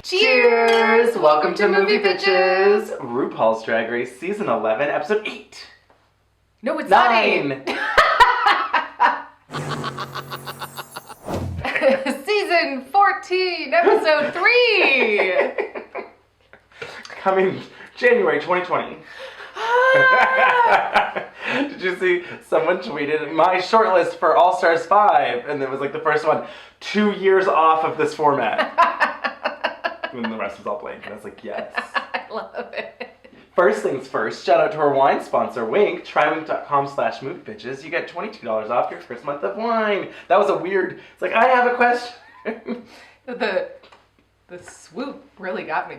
Cheers! Welcome to Movie Bitches! RuPaul's Drag Race Season 11, Episode 8. No, it's 9! Season 14, Episode 3! Coming January 2020. Did you see someone tweeted my shortlist for All Stars 5? And it was like the first one, 2 years off of this format. And the rest was all blank. And I was like, yes. I love it. First things first, shout out to our wine sponsor, Wink. Trywink.com/moviebitches. You get $22 off your first month of wine. That was a weird, it's like, I have a question. The swoop really got me.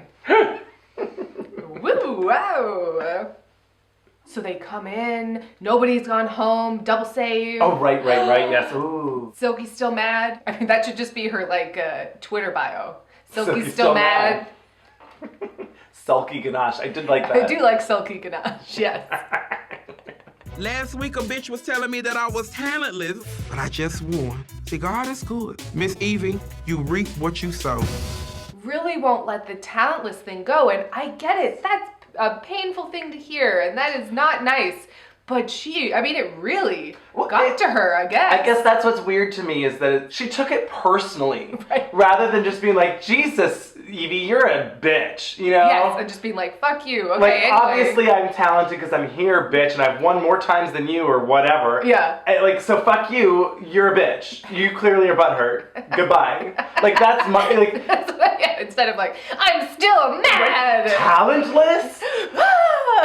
Woo, wow. So they come in, nobody's gone home, double save. Oh, right, yes. Ooh. Silky's still mad. I mean, that should just be her, like, Twitter bio. Silky's still mad. Sulky Ganache. I did like that. I do like Sulky Ganache, yes. Last week, a bitch was telling me that I was talentless, but I just won. See, God is good. Miss Evie, you reap what you sow. Really won't let the talentless thing go, and I get it. That's a painful thing to hear, and that is not nice. But it really got to her, I guess. I guess that's what's weird to me is that she took it personally. Right. Rather than just being like, Jesus, Evie, you're a bitch, you know? Yes, and just being like, fuck you, okay, like, anyway. Obviously I'm talented because I'm here, bitch, and I've won more times than you or whatever. Yeah. Like, so fuck you, you're a bitch. You clearly are butthurt. Goodbye. Like, that's my, like... That's what, yeah, instead of like, I'm still mad! Talentless?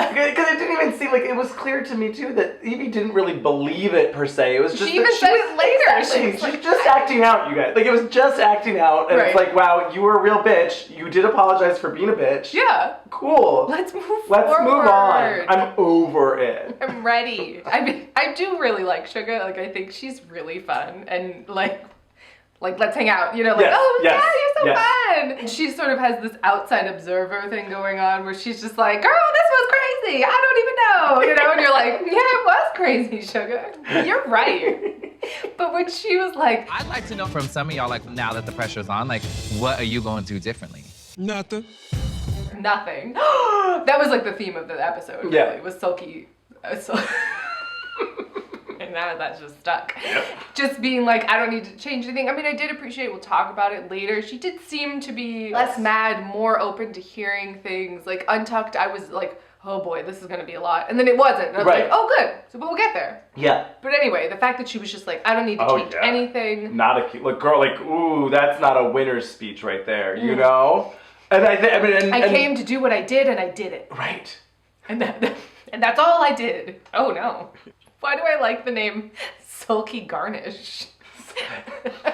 Because it didn't even seem like, it was clear to me too that Evie didn't really believe it per se. It was just she even said it later. Exactly. She's just acting out, you guys. Like, it was just acting out, and It's like, wow, you were a real bitch. You did apologize for being a bitch. Yeah. Cool. Let's move on. I'm over it. I'm ready. I mean, I do really like Sugar. Like, I think she's really fun, and like let's hang out, you know, like, yes, yeah, you're so yes. fun. And she sort of has this outside observer thing going on where she's just like, girl, this was crazy. I don't even know, you know, and you're like, yeah, it was crazy, Sugar. You're right. But when she was like... I'd like to know from some of y'all, like, now that the pressure's on, like, what are you going to do differently? Nothing. That was like the theme of the episode, yeah. Really. It was sulky. And now that's just stuck. Yep. Just being like, I don't need to change anything. I mean, I did appreciate, we'll talk about it later. She did seem to be less mad, more open to hearing things. Like, Untucked, I was like, oh boy, this is gonna be a lot. And then it wasn't. And I was like, oh good, so we'll get there. Yeah. But anyway, the fact that she was just like, I don't need to change anything. Not a cute, like, girl, like, ooh, that's not a winner's speech right there, you know? And I came to do what I did, and I did it. Right. And that's all I did. Oh no. Why do I like the name Sulky Garnish?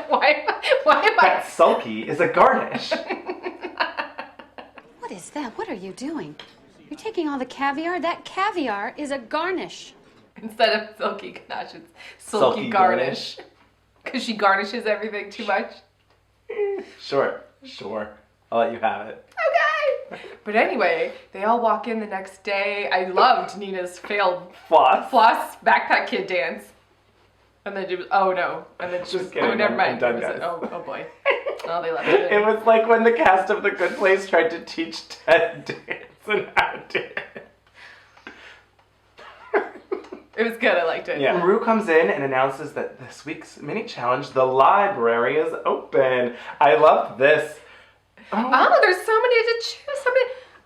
Why am That sulky is a garnish. What is that? What are you doing? You're taking all the caviar? That caviar is a garnish. Instead of Sulky Ganache, it's Sulky Garnish. Because she garnishes everything too much. Sure. I'll let you have it. Okay. But anyway, they all walk in the next day. I loved Nina's failed floss backpack kid dance. And then it was, oh no. And then she was, kidding. oh, never mind. I'm done, guys. Oh boy. Oh, they left it. It was like when the cast of The Good Place tried to teach Ted dance and how to dance. It was good, I liked it. Yeah. Ru comes in and announces that this week's mini challenge, the library, is open. I love this. Oh, there's so many to choose.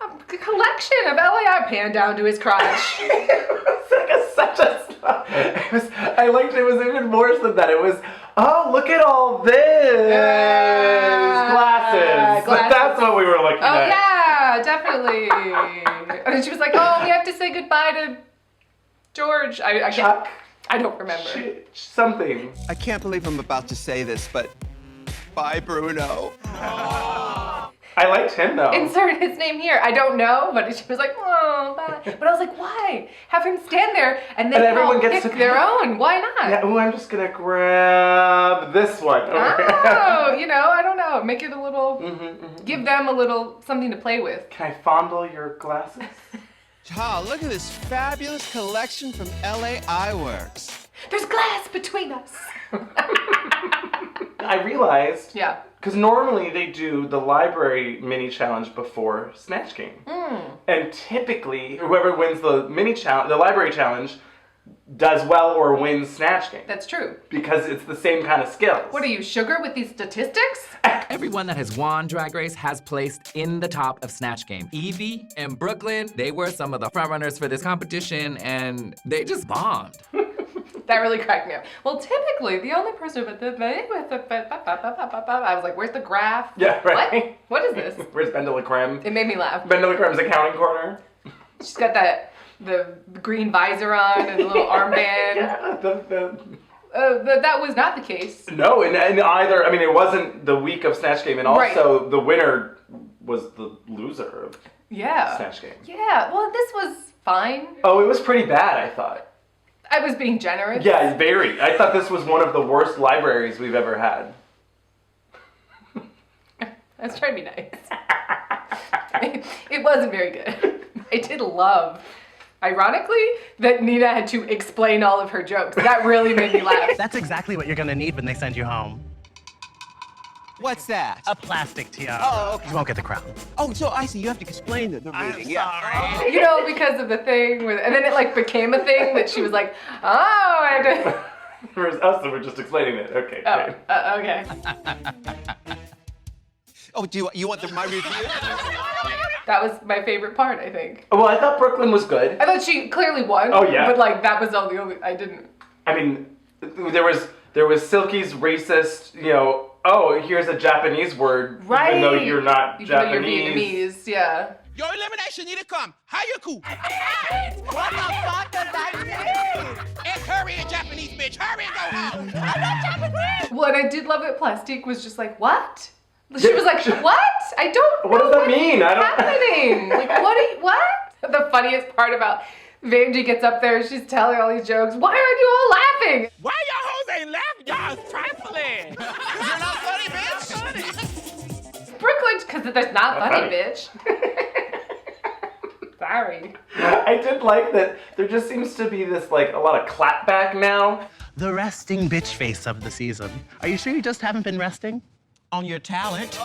A collection of LAI pan down to his crotch. It was like such a stuff. I liked it was even worse than that. It was, oh, look at all this. Glasses. That's what we were looking at. Oh, yeah, definitely. And then she was like, oh, we have to say goodbye to George. Chuck? I don't remember. Something. I can't believe I'm about to say this, but bye, Bruno. I liked him, though. Insert his name here. I don't know, but she was like, oh, bye. But I was like, why? Have him stand there and then everyone gets pick to their own. Why not? Yeah, ooh, I'm just going to grab this one. Oh, you know, I don't know. Make it a little, give them a little something to play with. Can I fondle your glasses? Oh, look at this fabulous collection from LA Eyeworks. There's glass between us. I realized Because normally they do the library mini challenge before Snatch Game. And typically, whoever wins the the library challenge does well or wins Snatch Game. That's true. Because it's the same kind of skills. What are you, sugar with these statistics? Everyone that has won Drag Race has placed in the top of Snatch Game. Evie and Brooklyn, they were some of the frontrunners for this competition, and they just bombed. That really cracked me up. Well, typically, the only person with the... I was like, where's the graph? Yeah, right. What is this? Where's Bendela Creme? It made me laugh. Bendela Creme's accounting corner. She's got the green visor on and a little armband. Yeah, That was not the case. No, and either, I mean, it wasn't the week of Snatch Game, and also the winner was the loser of Snatch Game. Yeah, well, this was fine. Oh, it was pretty bad, I thought. I was being generous. Yeah, very. I thought this was one of the worst libraries we've ever had. I was trying to be nice. It wasn't very good. I did love, ironically, that Nina had to explain all of her jokes. That really made me laugh. That's exactly what you're gonna need when they send you home. What's that? A plastic tiara. Oh, okay. You won't get the crown. Oh, so I see. You have to explain the reading. Sorry. You know, because of the thing, and then it like became a thing that she was like, oh, I had to... Whereas us, we're just explaining it. Okay, Oh, great. okay. Oh, do you want my review? That was my favorite part, I think. Well, I thought Brooklyn was good. I thought she clearly won. Oh, yeah. But like, that was all the only, I didn't. I mean, there was Silky's racist, oh, here's a Japanese word, Right. even though you're not Even though Japanese. you're Vietnamese, yeah. Your elimination need to come. Hayaku. What the fuck does that mean? And hurry, Japanese bitch. Hurry and go home. Well, and I did love that Plastique was just like, what? She was like, what? I don't What know does that mean? I don't- happening. Like, what? The funniest part about Vanjie gets up there, she's telling all these jokes. Why aren't you all laughing? Why y'all hoes ain't laughing? Y'all is trifling. You're not funny, bitch. Brooklyn, because there's not Not funny, funny. bitch. Sorry. I did like that there just seems to be this, like, a lot of clapback now. The resting bitch face of the season. Are you sure you just haven't been resting? On your talent.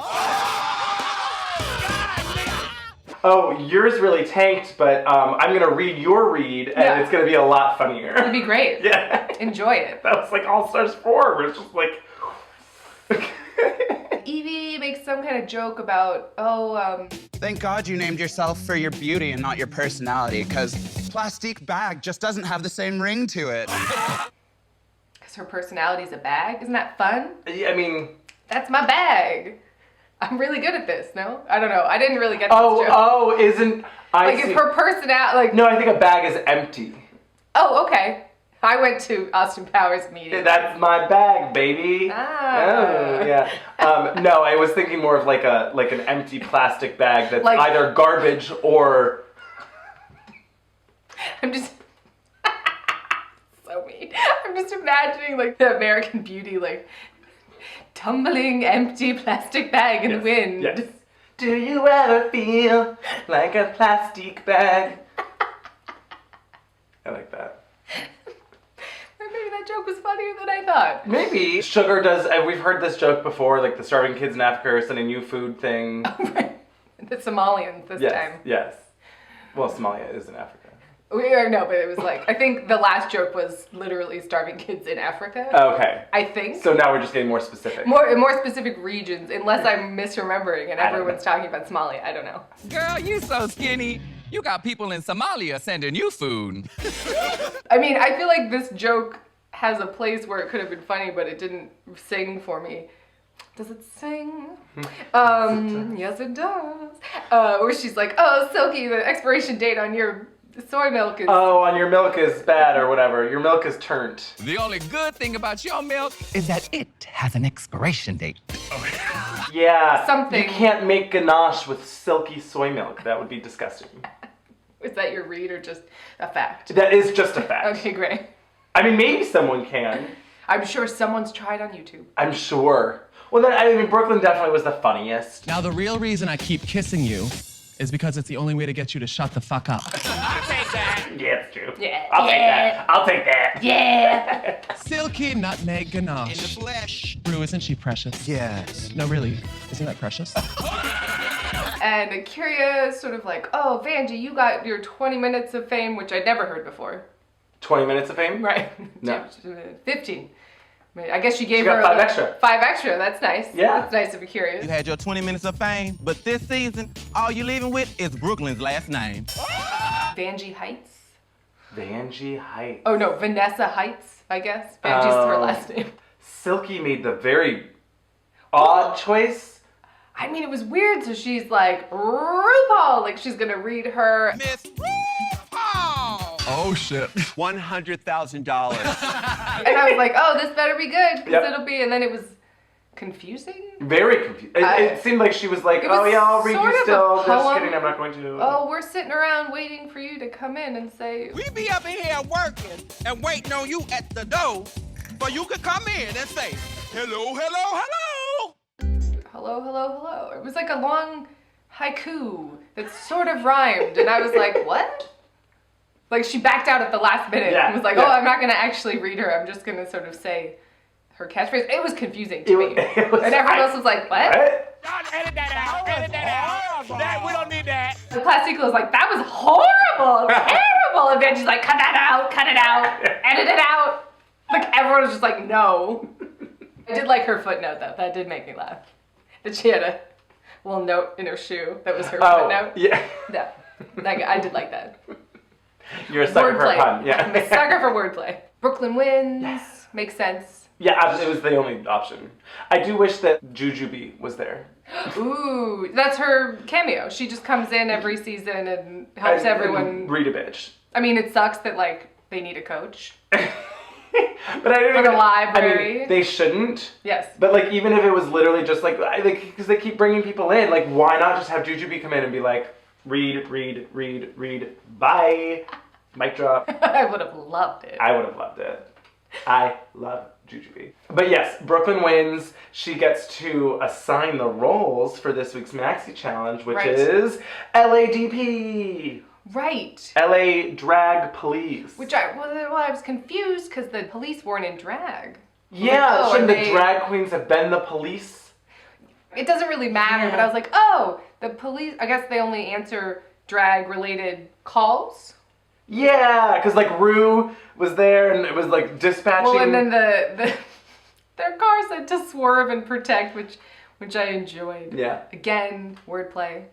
Oh, yours really tanked, but I'm going to read your read, and Yeah. it's going to be a lot funnier. It'd be great. Yeah. Enjoy it. That was like All Stars 4, where it's just like... Evie makes some kind of joke about, Thank God you named yourself for your beauty and not your personality, because plastic bag just doesn't have the same ring to it. because her personality's a bag. Isn't that fun? I mean... That's my bag. I'm really good at this, no? I don't know. I didn't really get this joke. Oh, isn't... Like, if her personality, like... No, I think a bag is empty. Oh, okay. I went to Austin Powers meeting. That's my bag, baby. Ah. Oh, yeah. No, I was thinking more of like an empty plastic bag that's Like- either garbage or... I'm just... so mean. I'm just imagining, like, the American Beauty, like, tumbling empty plastic bag in the wind. Yes. Do you ever feel like a plastic bag? I like that. Maybe that joke was funnier than I thought. Maybe. Sugar does, we've heard this joke before, like the starving kids in Africa are sending you food thing. The Somalians this time. Yes. Well, Somalia is in Africa. No, but it was like, I think the last joke was literally starving kids in Africa. Okay. I think. So now we're just getting more specific. More specific regions, unless I'm misremembering and I don't everyone's talking about Somalia. I don't know. Girl, you so skinny. You got people in Somalia sending you food. I mean, I feel like this joke has a place where it could have been funny, but it didn't sing for me. Does it sing? Yes, it does. Where she's like, oh, Silky, the expiration date on your soy milk is... Oh, on your milk is bad or whatever. Your milk is turned. The only good thing about your milk is that it has an expiration date. Yeah. Something. You can't make ganache with silky soy milk. That would be disgusting. Is that your read or just a fact? That is just a fact. Okay, great. I mean, maybe someone can. I'm sure someone's tried on YouTube. I'm sure. Well, then, I mean, Brooklyn definitely was the funniest. Now, the real reason I keep kissing you is because it's the only way to get you to shut the fuck up. Yeah, it's true. Yeah. I'll take that. I'll take that. Yeah. Silky nutmeg ganache. In the flesh. Rue, isn't she precious? Yes. No, really. Isn't that precious? And Agoura is sort of like, oh, Vanjie, you got your 20 minutes of fame, which I'd never heard before. 20 minutes of fame? Right. No. 15. I mean, I guess she gave She got her 5 extra. 5 extra. That's nice. Yeah. That's nice of Agoura. You had your 20 minutes of fame, but this season, all you're leaving with is Brooklyn's last name. Vanjie Heights. Vanjie Heights. Oh no, Vanessa Heights, I guess. Vanjie's her last name. Silky made the very odd choice. I mean, it was weird. So she's like, RuPaul, like she's gonna read her. Miss RuPaul! Oh, shit. $100,000. And I was like, oh, this better be good, because Yep. it'll be, and then it was confusing. Very confused. It seemed like she was like, It was oh yeah, I'll read sort you of still. a Just poem. kidding, I'm not going to. Oh, we're sitting around waiting for you to come in and say, We be up in here working and waiting on you at the door so you can come in and say, hello, hello, hello. hello, hello, hello. It was like a long haiku that sort of rhymed, and I was like, what? Like she backed out at the last minute Yeah, and was like, yeah. oh, I'm not gonna actually read her. I'm just gonna sort of say her catchphrase. It was confusing to me. It was- And everyone else was like, what? Y'all edit that out, edit that out. We don't need that. The Plastique was like, that was horrible, terrible. And Vanjie's like, cut that out, edit it out. Like everyone was just like, no. I did like her footnote though. That did make me laugh. That she had a little note in her shoe that was her footnote. Yeah. Yeah, like, I did like that. You're a sucker for a pun. Yeah. I'm a sucker for wordplay. Brooklyn wins. Yes. Makes sense. Yeah, it was the only option. I do wish that Jujubee was there. Ooh, that's her cameo. She just comes in every season and helps everyone. Read a bitch. I mean, it sucks that like they need a coach. But I didn't For the even, library. I mean, they shouldn't. Yes. But like, even if it was literally just like, because they keep bringing people in, like, why not just have Jujubee come in and be like, read, bye, mic drop. I would have loved it. I would have loved it. I love Jujubee. But yes, Brooklyn wins. She gets to assign the roles for this week's Maxi-challenge, which Right. is LADP. Right. LA Drag Police. Which I was confused because the police weren't in drag. Yeah, oh, shouldn't are the they- drag queens have been the police? It doesn't really matter, but I was like, oh, the police, I guess they only answer drag-related calls. Yeah, because like Rue was there and it was like dispatching. Well, and then their car said to swerve and protect, which I enjoyed. Yeah. Again, wordplay.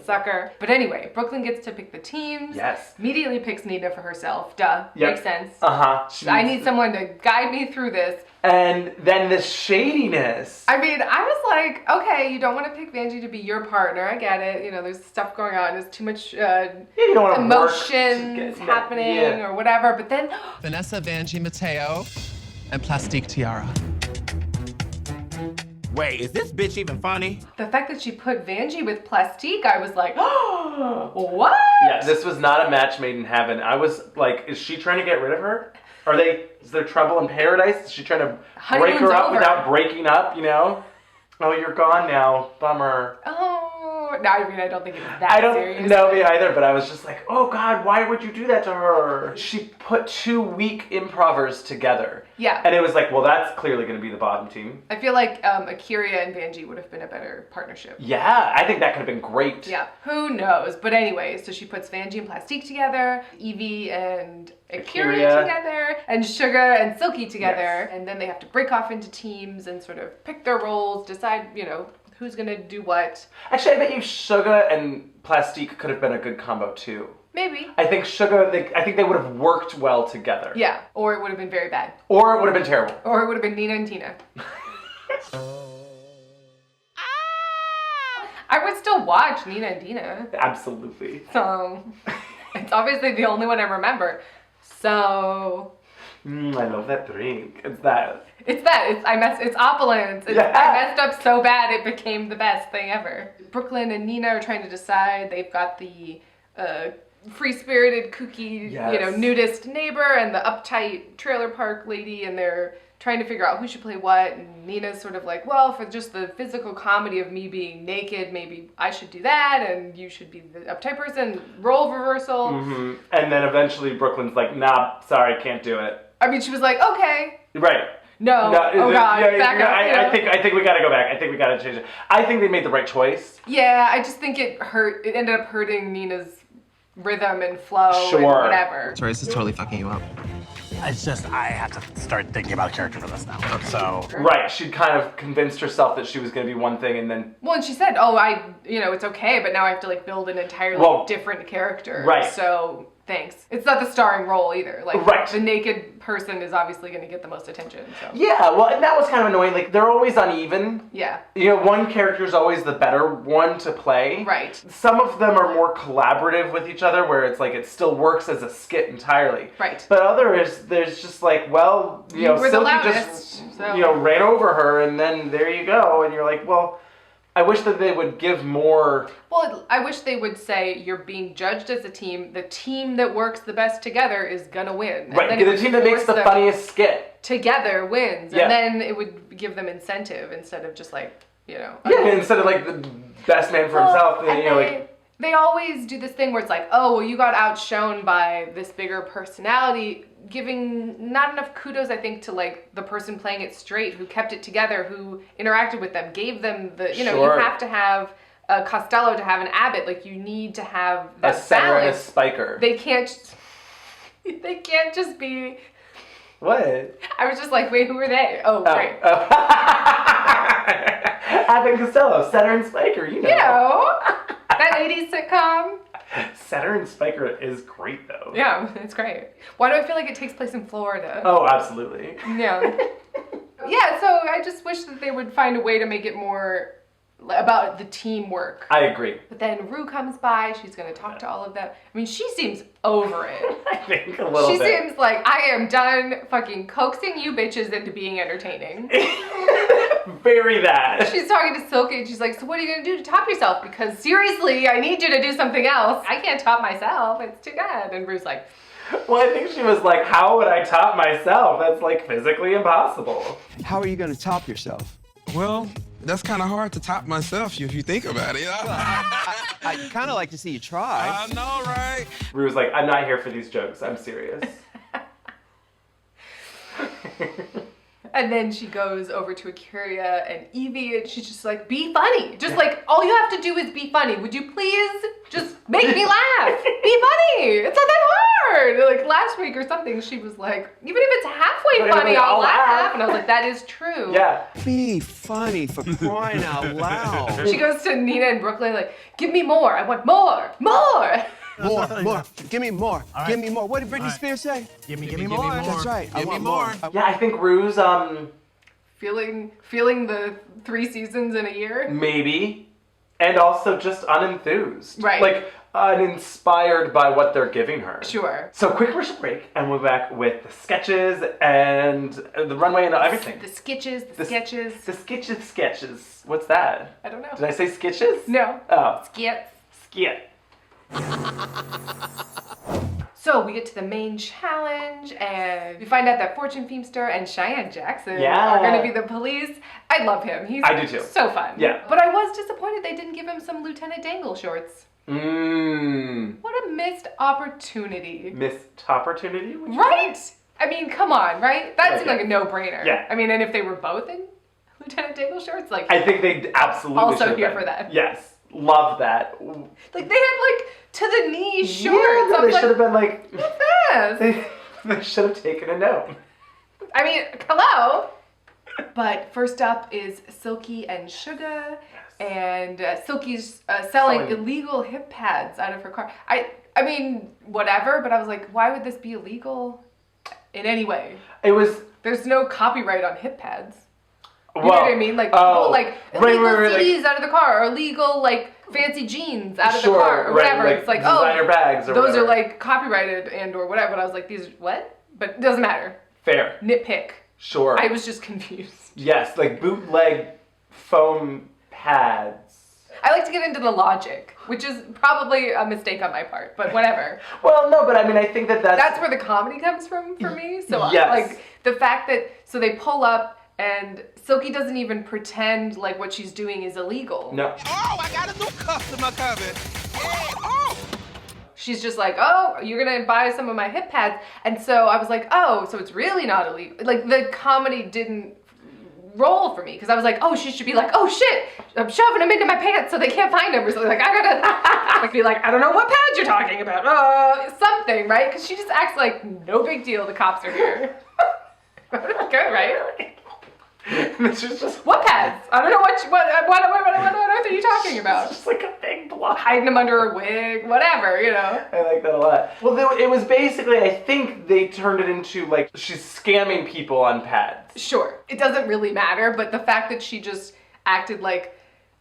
Sucker. But anyway, Brooklyn gets to pick the teams. Yes. Immediately picks Nina for herself. Duh. Yep. Makes sense. Uh-huh. I need someone to guide me through this. And then the shadiness. I mean, I was like, okay, you don't want to pick Vanjie to be your partner. I get it. You know, there's stuff going on. There's too much you don't want to emotions happening or whatever. But then, Vanessa, Vanjie, Mateo, and Plastique Tiara. Wait, is this bitch even funny? the fact that she put Vanjie with Plastique, I was like, oh, what? Yeah, this was not a match made in heaven. I was like, is she trying to get rid of her? Is there trouble in paradise? Is she trying to break her Honeymoon's up over. without breaking up, you know? Oh, you're gone now. Bummer. Oh, no, I mean, I don't think it was that serious. I don't know me either, but I was just like, oh God, why would you do that to her? She put 2 weak improvers together. Yeah. And it was like, well, that's clearly going to be the bottom team. I feel like Agoura and Vanjie would have been a better partnership. Yeah, I think that could have been great. Yeah, who knows? But anyway, so she puts Vanjie and Plastique together, Evie and Agoura together, and Sugar and Silky together. And then they have to break off into teams and sort of pick their roles, decide, you know, who's gonna do what. Actually, I bet you Sugar and Plastique could have been a good combo too. Maybe. I think I think they would have worked well together. Yeah, or it would have been very bad. Or it would have been terrible. Or it would have been Nina and Tina. I would still watch Nina and Tina. Absolutely. So, it's obviously the only one I remember. So... I love that drink. It's that. It's opulence. Yeah. I messed up so bad it became the best thing ever. Brooklyn and Nina are trying to decide. They've got the free-spirited, kooky, Yes. nudist neighbor and the uptight trailer park lady, and they're trying to figure out who should play what, and Nina's sort of like, well, for just the physical comedy of me being naked, maybe I should do that, and you should be the uptight person, role reversal. Mm-hmm. And then eventually Brooklyn's like, nah, sorry, can't do it. I mean, she was like, okay. Right. No. Oh God. Back up. I think we gotta go back. I think we gotta change it. I think they made the right choice. Yeah, I just think it ended up hurting Nina's rhythm and flow and Sure. whatever. Sorry, this is totally fucking you up. It's just, I have to start thinking about a character for this now. So. Right, she'd kind of convinced herself that she was gonna be one thing and then... Well, and she said, it's okay, but now I have to like build an entirely different character. Right. So, thanks. It's not the starring role either. Like, right. The naked person is obviously gonna get the most attention, so. Yeah, well, and that was kind of annoying. Like, they're always uneven. Yeah. You know, one character's always the better one to play. Right. Some of them are more collaborative with each other, where it's like it still works as a skit entirely. Right. But there's just like, well, You were the Silky loudest, just, so. ran over her, and then there you go, and you're like, well, I wish that they would give more... Well, I wish they would say you're being judged as a team. The team that works the best together is gonna win. Right, and then the team that makes the funniest skit. Together wins. Yeah. And then it would give them incentive instead of just like, Yeah, instead of like the best man for himself, they always do this thing where it's like, oh, well, you got outshone by this bigger personality, giving not enough kudos, I think, to like the person playing it straight, who kept it together, who interacted with them, gave them the, you have to have a Costello to have an Abbott. Like, you need to have that a center balance. and a spiker. They can't just be... What? I was just like, wait, who are they? Oh, great. Abbott and Costello, Setter and Spiker, you know. You know, that 80s sitcom. Setter and Spiker is great, though. Yeah, it's great. Why do I feel like it takes place in Florida? Oh, absolutely. Yeah. Yeah, so I just wish that they would find a way to make it more about the teamwork. I agree. But then Ru comes by, she's going to talk to all of them. I mean, she seems over it. I think a little bit. She seems like, I am done fucking coaxing you bitches into being entertaining. Very that. She's talking to Silky and she's like, so what are you going to do to top yourself? Because seriously, I need you to do something else. I can't top myself. It's too good. And Ru's like... Well, I think she was like, how would I top myself? That's like physically impossible. How are you going to top yourself? Well, that's kind of hard to top myself if you think about it. I'd kind of like to see you try. I know, right? Ru was like, I'm not here for these jokes. I'm serious. And then she goes over to Agoura and Evie, and she's just like, be funny. Just like, all you have to do is be funny. Would you please just make me laugh? Be funny. It's not that hard. Like last week or something, she was like, even if it's halfway funny, I'll laugh. And I was like, that is true. Yeah. Be funny, for crying out loud. She goes to Nina and Brooklyn like, give me more. I want more. More. More. Give me more. Give me more. What did Britney Spears say? Give me more. That's right. Give me more. Yeah, I think Ru's, Feeling the 3 seasons in a year? maybe. And also just unenthused. Right. Like, uninspired by what they're giving her. Sure. So quick commercial break, and we're back with the sketches and the runway and everything. The sketches, The sketches. The sketches. What's that? I don't know. Did I say sketches? No. Oh, Skits. skit. So we get to the main challenge, and we find out that Fortune Feimster and Cheyenne Jackson Yeah. are going to be the police. I love him. He's I do too. so fun. Yeah. But I was disappointed they didn't give him some Lieutenant Dangle shorts. What a missed opportunity. Missed opportunity? would you Right? say? I mean, come on, right? That seemed Okay. like a no-brainer. Yeah. I mean, and if they were both in Lieutenant Dangle shorts, like... I think they absolutely Also should have here been. for that. Yes. Love that. Like, they had, like, to-the-knee shorts. Yeah, I was they should have like, been like... what's this? They should have taken a note. I mean, hello. But first up is Silky and Sugar, and Silky's selling illegal hip pads out of her car. I mean, whatever, but I was like, why would this be illegal in any way? It was... There's no copyright on hip pads. You Well, know what I mean? Like, people, like, illegal CDs out of the car, or illegal, like, fancy jeans out of the car, or whatever. Right, it's like, designer bags or those whatever. are, like, copyrighted and or whatever. But I was like, these, what? But it doesn't matter. Fair. Nitpick. Sure. I was just confused. Yes, like bootleg foam pads. I like to get into the logic, which is probably a mistake on my part, but whatever. Well, no, but I mean, I think that's where the comedy comes from for me. So yes. like the fact that so they pull up and Silky doesn't even pretend like what she's doing is illegal. No. Oh, I got a new customer coming. Hey, oh. She's just like, oh, you're gonna buy some of my hip pads. And so I was like, oh, so it's really not illegal. Like the comedy didn't roll for me because I was like, oh, she should be like, oh shit, I'm shoving them into my pants so they can't find them or something. Like I gotta like be like, I don't know what pads you're talking about. Something, right? Because she just acts like no big deal. The cops are here. Good, right? This is just what pads? I don't know what on earth are you talking about? It's just like a big block. Hiding them under a wig, whatever, you know. I like that a lot. Well, it was basically, I think they turned it into like she's scamming people on pads. Sure, it doesn't really matter, but the fact that she just acted like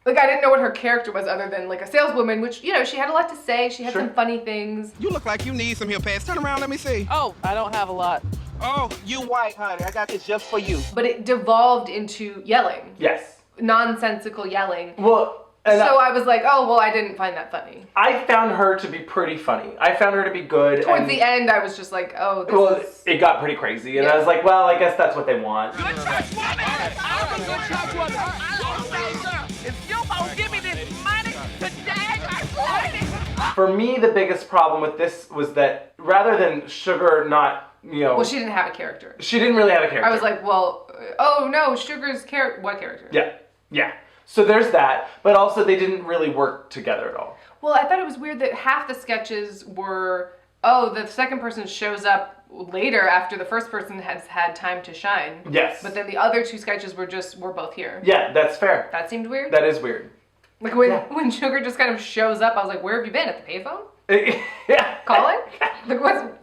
I didn't know what her character was other than like a saleswoman, which, you know, she had a lot to say. She had some funny things. You look like you need some heel pads. Turn around, let me see. Oh, I don't have a lot. Oh, you white, honey. I got this just for you. But it devolved into yelling. Yes. Nonsensical yelling. Well, so I was like, oh, well, I didn't find that funny. I found her to be pretty funny. I found her to be good. Towards the end, I was just like, oh, it got pretty crazy. And I was like, well, I guess that's what they want. Good church woman! I'm a good church woman. If you won't give me this money today, I want it. For me, the biggest problem with this was that rather than Sugar not, you know... Well, she didn't have a character. She didn't really have a character. I was like, well, oh no, Sugar's character. What character? Yeah. So there's that, but also they didn't really work together at all. Well, I thought it was weird that half the sketches were, oh, the second person shows up later after the first person has had time to shine. Yes. But then the other two sketches we're both here. Yeah, that's fair. That seemed weird. That is weird. Like when Sugar just kind of shows up, I was like, where have you been? At the payphone? Yeah. Calling? Like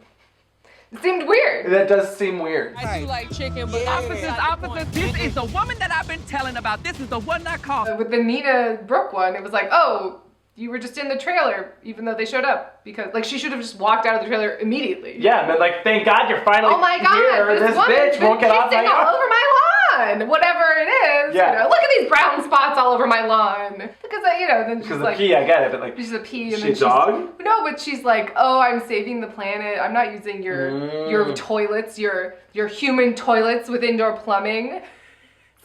it seemed weird. That does seem weird. I do like chicken, but officers, this is the woman that I've been telling about. This is the one I called. With the Nina Brooke one, it was like, oh, you were just in the trailer, even though they showed up. Because, like, she should have just walked out of the trailer immediately. Yeah, but like, thank God you're finally oh my God, here. This bitch won't get off my all over my lawn. Whatever it is. Yeah. You know, look at these brown spots all over my lawn. Because, you know, then she's like... Because the pee, I get it, but like... She's a pee, and she then a dog? No, but she's like, oh, I'm saving the planet. I'm not using your toilets, your human toilets with indoor plumbing.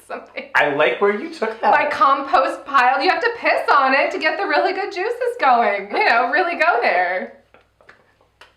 Something. I like where you took that. My compost pile. You have to piss on it to get the really good juices going. You know, really go there.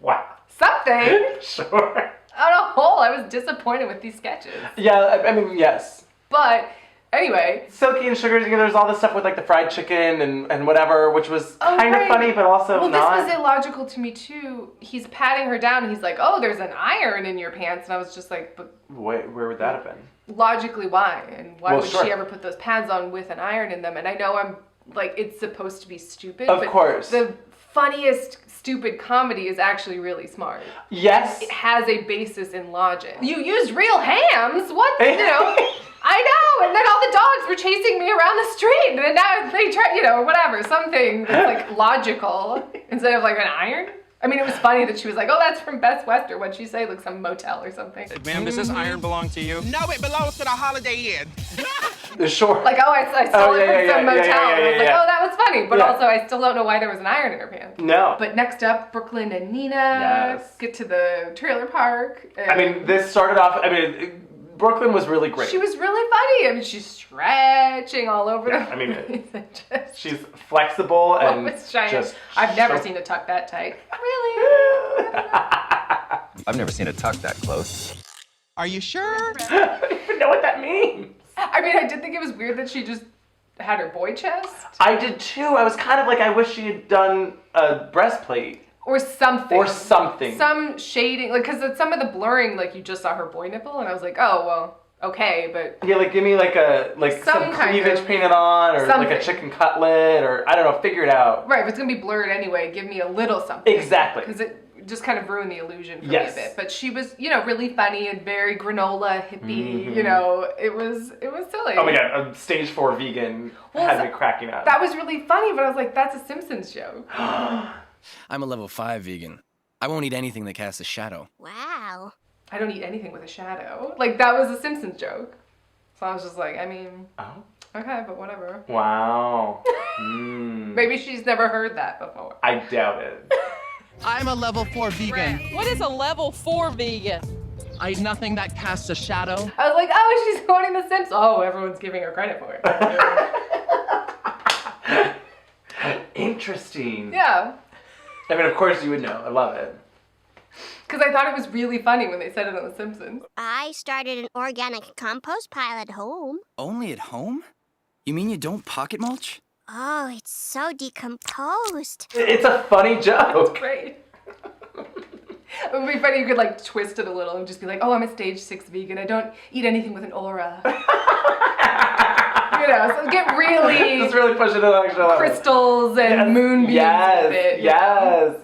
Wow. Something. Sure. On a whole, I was disappointed with these sketches. Yeah, I mean, yes. But anyway. Silky and Sugar, there's all this stuff with like the fried chicken and whatever, which was kind of funny, but also not. Well, this was illogical to me too. He's patting her down and he's like, oh, there's an iron in your pants. And I was just like, but... Wait, where would that have been? Logically, why? And why would she ever put those pads on with an iron in them? And I know I'm like, it's supposed to be stupid. Of course. The funniest stupid comedy is actually really smart. Yes. It has a basis in logic. You used real hams? What? You know, I know. And then all the dogs were chasing me around the street. And now they try, you know, whatever, something that's like logical instead of like an iron. I mean, it was funny that she was like, oh, that's from Best Western. What'd she say? Like some motel or something. Ma'am, does this iron belong to you? No, it belongs to the Holiday Inn. Sure. Like, oh, I stole it from some motel. And I was like, yeah. oh, that was funny. But also, I still don't know why there was an iron in her pants. No. But next up, Brooklyn and Nina get to the trailer park. I mean, this started off, Brooklyn was really great. She was really funny. I mean, she's stretching all over the I mean, she's flexible and just... I've never seen a tuck that tight. Really? I've never seen a tuck that close. Are you sure? I don't even know what that means. I mean, I did think it was weird that she just had her boy chest. I did too. I was kind of like, I wish she had done a breastplate. Or something. Or something. Some shading, like, because at some of the blurring, like, you just saw her boy nipple, and I was like, oh, well, okay, but... Yeah, like, give me, like, some cleavage painted on, or, like, a chicken cutlet, or, I don't know, figure it out. Right, if it's going to be blurred anyway, give me a little something. Exactly. Because it just kind of ruined the illusion for me a bit. But she was, you know, really funny and very granola, hippie, you know, it was silly. Oh my God, a stage 4 vegan had me cracking up. That was really funny, but I was like, that's a Simpsons joke. I'm a level 5 vegan. I won't eat anything that casts a shadow. Wow. I don't eat anything with a shadow. Like, that was a Simpsons joke. So I was just like, I mean... Oh. Okay, but whatever. Wow. Maybe she's never heard that before. I doubt it. I'm a level 4 vegan. What is a level 4 vegan? I eat nothing that casts a shadow. I was like, oh, she's quoting The Simpsons. Oh, everyone's giving her credit for it. Interesting. Yeah. I mean, of course you would know. I love it. Because I thought it was really funny when they said it on The Simpsons. I started an organic compost pile at home. Only at home? You mean you don't pocket mulch? Oh, it's so decomposed. It's a funny joke. It's great. It would be funny, you could like twist it a little and just be like, oh, I'm a stage 6 vegan. I don't eat anything with an aura. You know, so get really... Just really push it to the next level. Crystals and moonbeams with it. Yes.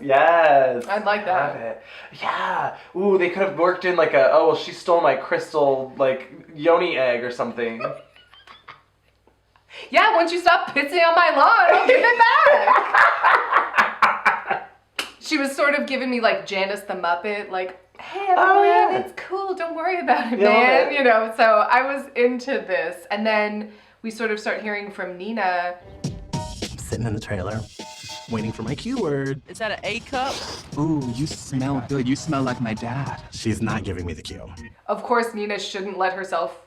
I'd like that. Love it. Yeah. Ooh, they could have worked in like a, oh, well, she stole my crystal, like, yoni egg or something. Yeah, once you stop pissing on my lawn, I'll give it back. She was sort of giving me like Janice the Muppet, like, hey everyone, it's cool, don't worry about it, man. You know, so I was into this. And then we sort of start hearing from Nina. I'm sitting in the trailer, waiting for my cue word. Is that an A cup? Ooh, you smell good. You smell like my dad. She's not giving me the cue. Of course, Nina shouldn't let herself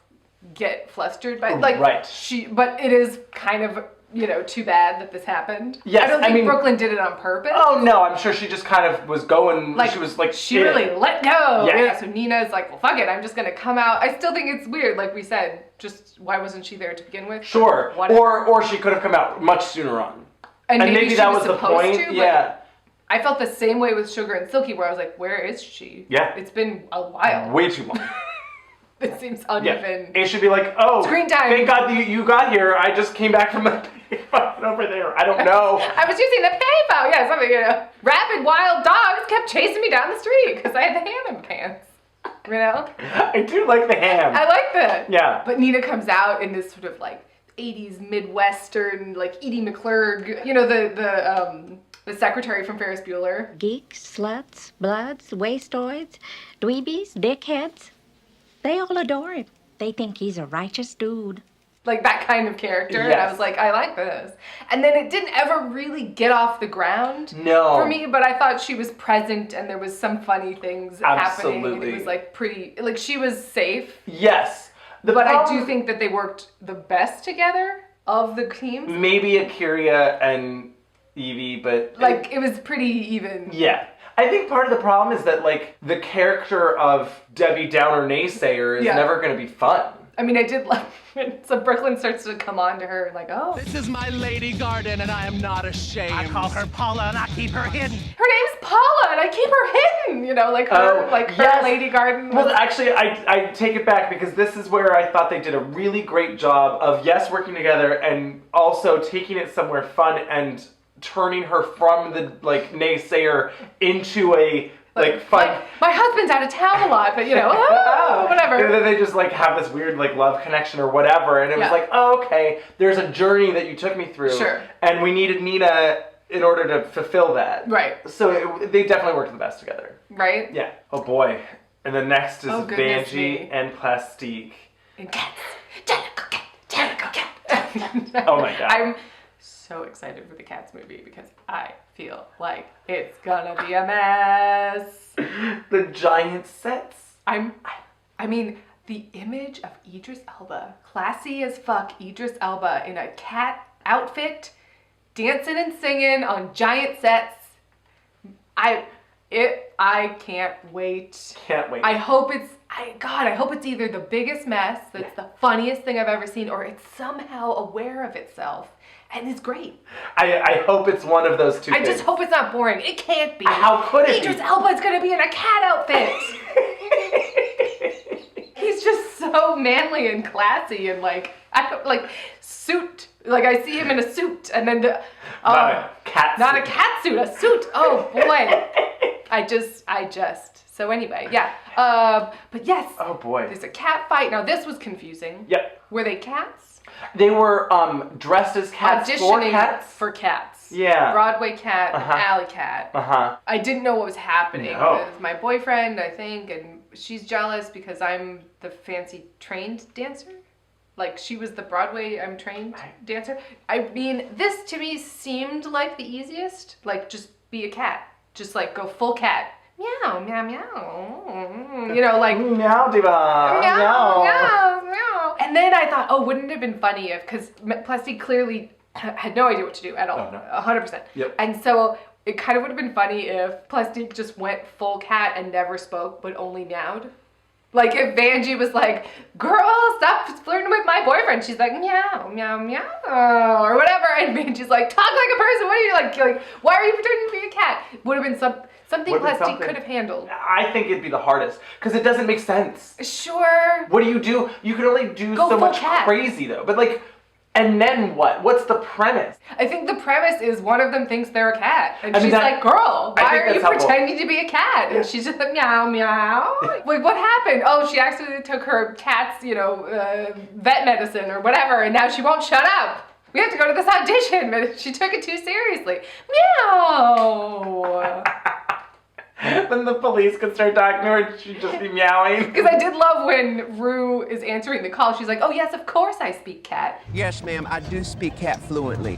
get flustered by like right. But it is kind of, you know, too bad that this happened. Yes, I don't think Brooklyn did it on purpose. Oh no, I'm sure she just kind of was going, like she was like, she really let go. Yeah. Yeah. So Nina's like, well, fuck it, I'm just gonna come out. I still think it's weird, like we said, just why wasn't she there to begin with? Sure, or she could have come out much sooner on. And maybe that she was the point. To, yeah. I felt the same way with Sugar and Silky, where I was like, where is she? Yeah. It's been a while. Way too long. It seems uneven. Yeah. It should be like, oh, screen time. Thank God you got here. I just came back from the over there. I don't know. I was using the payphone. Yeah, something, you know. Rabid wild dogs kept chasing me down the street because I had the ham in my pants. You know? I do like the ham. I like that. Yeah. But Nina comes out in this sort of like 80s Midwestern, like Edie McClurg, you know, the secretary from Ferris Bueller. Geeks, sluts, bloods, wastoids, dweebies, dickheads. They all adore him. They think he's a righteous dude. Like that kind of character. Yes. And I was like, I like this. And then it didn't ever really get off the ground for me, but I thought she was present and there was some funny things happening. And it was like pretty, like she was safe. Yes. I do think that they worked the best together of the teams. Maybe Akira and Evie, but... Like, it was pretty even. Yeah. I think part of the problem is that, like, the character of Debbie Downer naysayer is never going to be fun. I mean, I did love it. So Brooklyn starts to come on to her like, oh. This is my lady garden and I am not ashamed. I call her Paula and I keep her hidden. Her name's Paula and I keep her hidden. You know, like her lady garden. Well, actually, I take it back because this is where I thought they did a really great job of, yes, working together and also taking it somewhere fun and turning her from the, like, naysayer into a... Like fun. My husband's out of town a lot, but you know, whatever. And then they just like have this weird like love connection or whatever, and it was like, oh, okay, there's a journey that you took me through, and we needed Nina in order to fulfill that. Right. So they definitely worked the best together. Right. Yeah. Oh boy. And the next is Banshee and Plastique. And cats. Jellicle cat. Oh my god. I'm so excited for the Cats movie because I feel like it's gonna be a mess. The giant sets. I mean, the image of Idris Elba, classy as fuck Idris Elba in a cat outfit, dancing and singing on giant sets. I can't wait. Can't wait. I hope it's either the biggest mess that's the funniest thing I've ever seen, or it's somehow aware of itself. And it's great. I hope it's one of those two things. I just hope it's not boring. It can't be. How could it Idris Elba's gonna be in a cat outfit. He's just so manly and classy and like, I don't like suit. Like I see him in a suit and then not a cat suit, a suit. Oh boy. I just. So anyway, yeah. But yes. Oh boy. There's a cat fight. Now this was confusing. Yep. Were they cats? They were dressed as cats. Auditioning for cats. Yeah. Broadway cat and alley cat. I didn't know what was happening. No. It was my boyfriend, I think, and she's jealous because I'm the fancy trained dancer. Like, she was the Broadway trained dancer. I mean, this to me seemed like the easiest. Like, just be a cat. Just, like, go full cat. Meow, meow, meow. You know, like... Meow, diva. Meow, meow, meow. And then I thought, oh, wouldn't it have been funny if... Because Plastique clearly had no idea what to do at all. Oh, no. 100%. Yep. And so it kind of would have been funny if Plastique just went full cat and never spoke, but only meowed. Like, if Vanjie was like, girl, stop flirting with my boyfriend. She's like, meow, meow, meow, or whatever. And Vanjie's like, talk like a person. What are you like why are you pretending to be a cat? Would have been something Plastique could have handled. I think it'd be the hardest, because it doesn't make sense. Sure. What do? You can only do so much crazy, though. But, like, and then what? What's the premise? I think the premise is one of them thinks they're a cat. And she's like, girl, why are you pretending to be a cat? And she's just like, meow, meow. Like, what happened? Oh, she accidentally took her cat's, vet medicine or whatever, and now she won't shut up. We have to go to this audition, but she took it too seriously. Meow. Then the police could start talking to her and she'd just be meowing. Because I did love when Ru is answering the call. She's like, oh, yes, of course I speak cat. Yes, ma'am, I do speak cat fluently.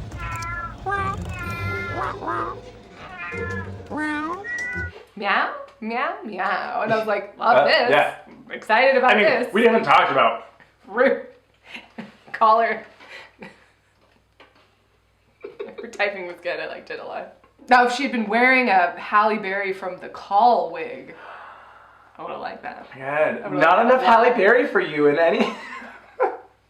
Meow, meow, meow. And I was like, love this. Yeah. I'm excited about this. We haven't talked about Ru. Call her. Her typing was good. I liked it a lot. Now, if she'd been wearing a Halle Berry from The Call wig, I would have liked that. God, not enough Halle Berry for you in any...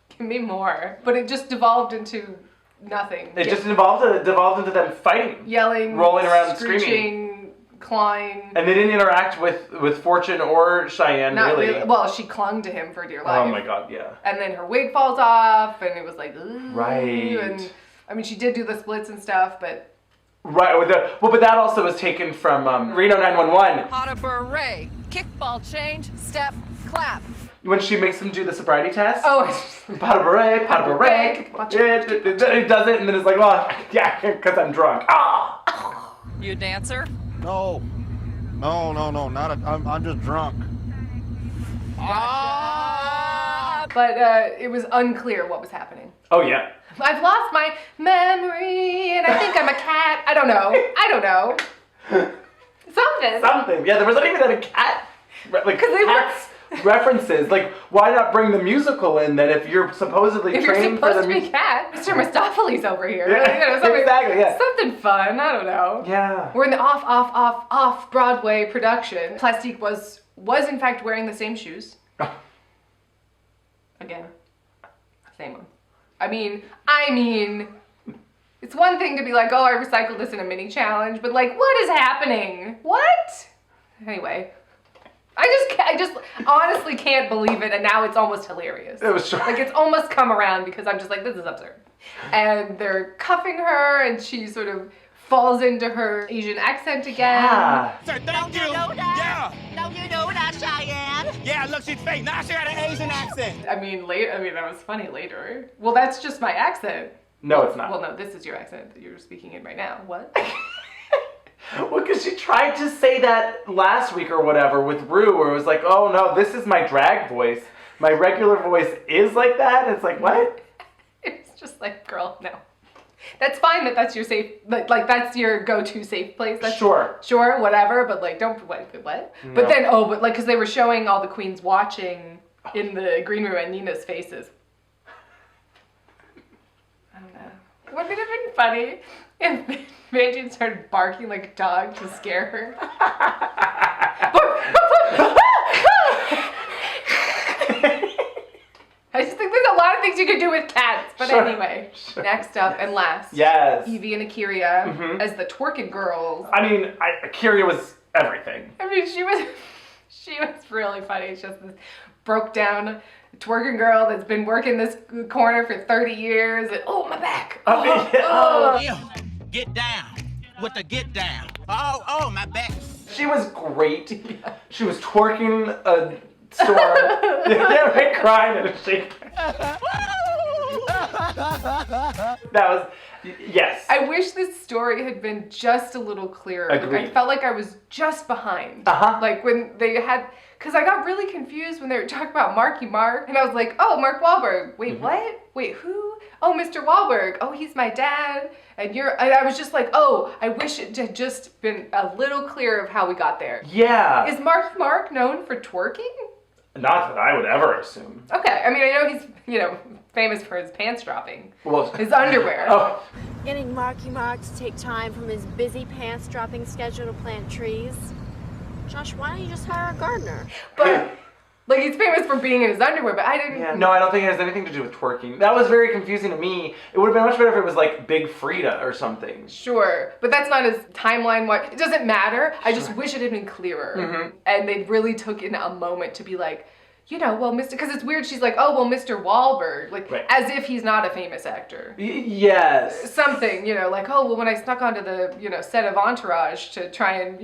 Give me more. But it just devolved into nothing. It just devolved into them fighting. Yelling, rolling around, screeching, screaming. Clawing. And they didn't interact with Fortune or Cheyenne, Not really. Well, she clung to him for dear life. Oh my God, yeah. And then her wig falls off, and it was like, ooh. Right. And, I mean, she did do the splits and stuff, but... Right, but that also was taken from Reno 911. Pas de beret, kickball change, step, clap. When she makes him do the sobriety test. Oh. Pas de beret, pas de beret. It does it, and then it's like, well, yeah, because I'm drunk. Ah! You a dancer? No, I'm just drunk. But it was unclear what was happening. Oh, yeah. I've lost my memory, and I think I'm a cat. I don't know. Something. Yeah, there wasn't even a cat. Like, cats references. Like, why not bring the musical in then if you're supposedly trained for the to be cat? Mr. Mistopheles over here. Yeah, exactly, yeah. Something fun. I don't know. Yeah. We're in the off Broadway production. Plastique was in fact wearing the same shoes. Again. Same one. I mean, it's one thing to be like, oh, I recycled this in a mini challenge, but like, what is happening? What? Anyway, I just honestly can't believe it, and now it's almost hilarious. It was like it's almost come around because I'm just like, this is absurd. And they're cuffing her, and she sort of falls into her Asian accent again. Yeah. Sir, thank you. Yeah. No, you know that, Cheyenne. Yeah, look, she's fake. Now she got an Asian accent. I mean, that was funny later. Well, that's just my accent. No, it's not. Well, no, this is your accent that you're speaking in right now. What? Well, because she tried to say that last week or whatever with Ru, where it was like, oh no, this is my drag voice. My regular voice is like that? It's like, what? It's just like, girl, no. That's fine that that's your safe, like that's your go-to safe place. That's, sure, whatever, but like, don't, what? No. But then, because they were showing all the queens watching in the green room and Nina's faces. I don't know. Wouldn't it have been funny if Vanjie started barking like a dog to scare her? I just think there's a lot of things you could do with cats. But anyway, next up and last. Yes. Evie and Agoura as the twerking girls. I mean, Agoura was everything. I mean, she was really funny. It's just this broke down twerking girl that's been working this corner for 30 years. And, oh, my back. Get down with the get down. Oh, my back. She was great. Yeah. She was twerking a storm. Right, crying and shaking. That was, Yes. I wish this story had been just a little clearer. Agreed. I felt like I was just behind. Like when they had, because I got really confused when they were talking about Marky Mark, and I was like, oh, Mark Wahlberg. Wait, what? Wait, who? Oh, Mr. Wahlberg. Oh, he's my dad. And I was just like, oh, I wish it had just been a little clearer of how we got there. Yeah. Is Marky Mark known for twerking? Not that I would ever assume. Okay, I mean, I know he's, famous for his pants dropping. Well, his underwear. Oh. Getting Marky Mark to take time from his busy pants dropping schedule to plant trees. Josh, why don't you just hire a gardener? But, like, he's famous for being in his underwear, but I didn't... Yeah, no, I don't think it has anything to do with twerking. That was very confusing to me. It would have been much better if it was, like, Big Frida or something. Sure, but that's not as timeline-wise. It doesn't matter. I just wish it had been clearer. Mm-hmm. And they really took in a moment to be like, Mr. Because it's weird, she's like, oh, well, Mr. Wahlberg. Like, as if he's not a famous actor. Yes. Something, like, oh, well, when I snuck onto the, set of Entourage to try and,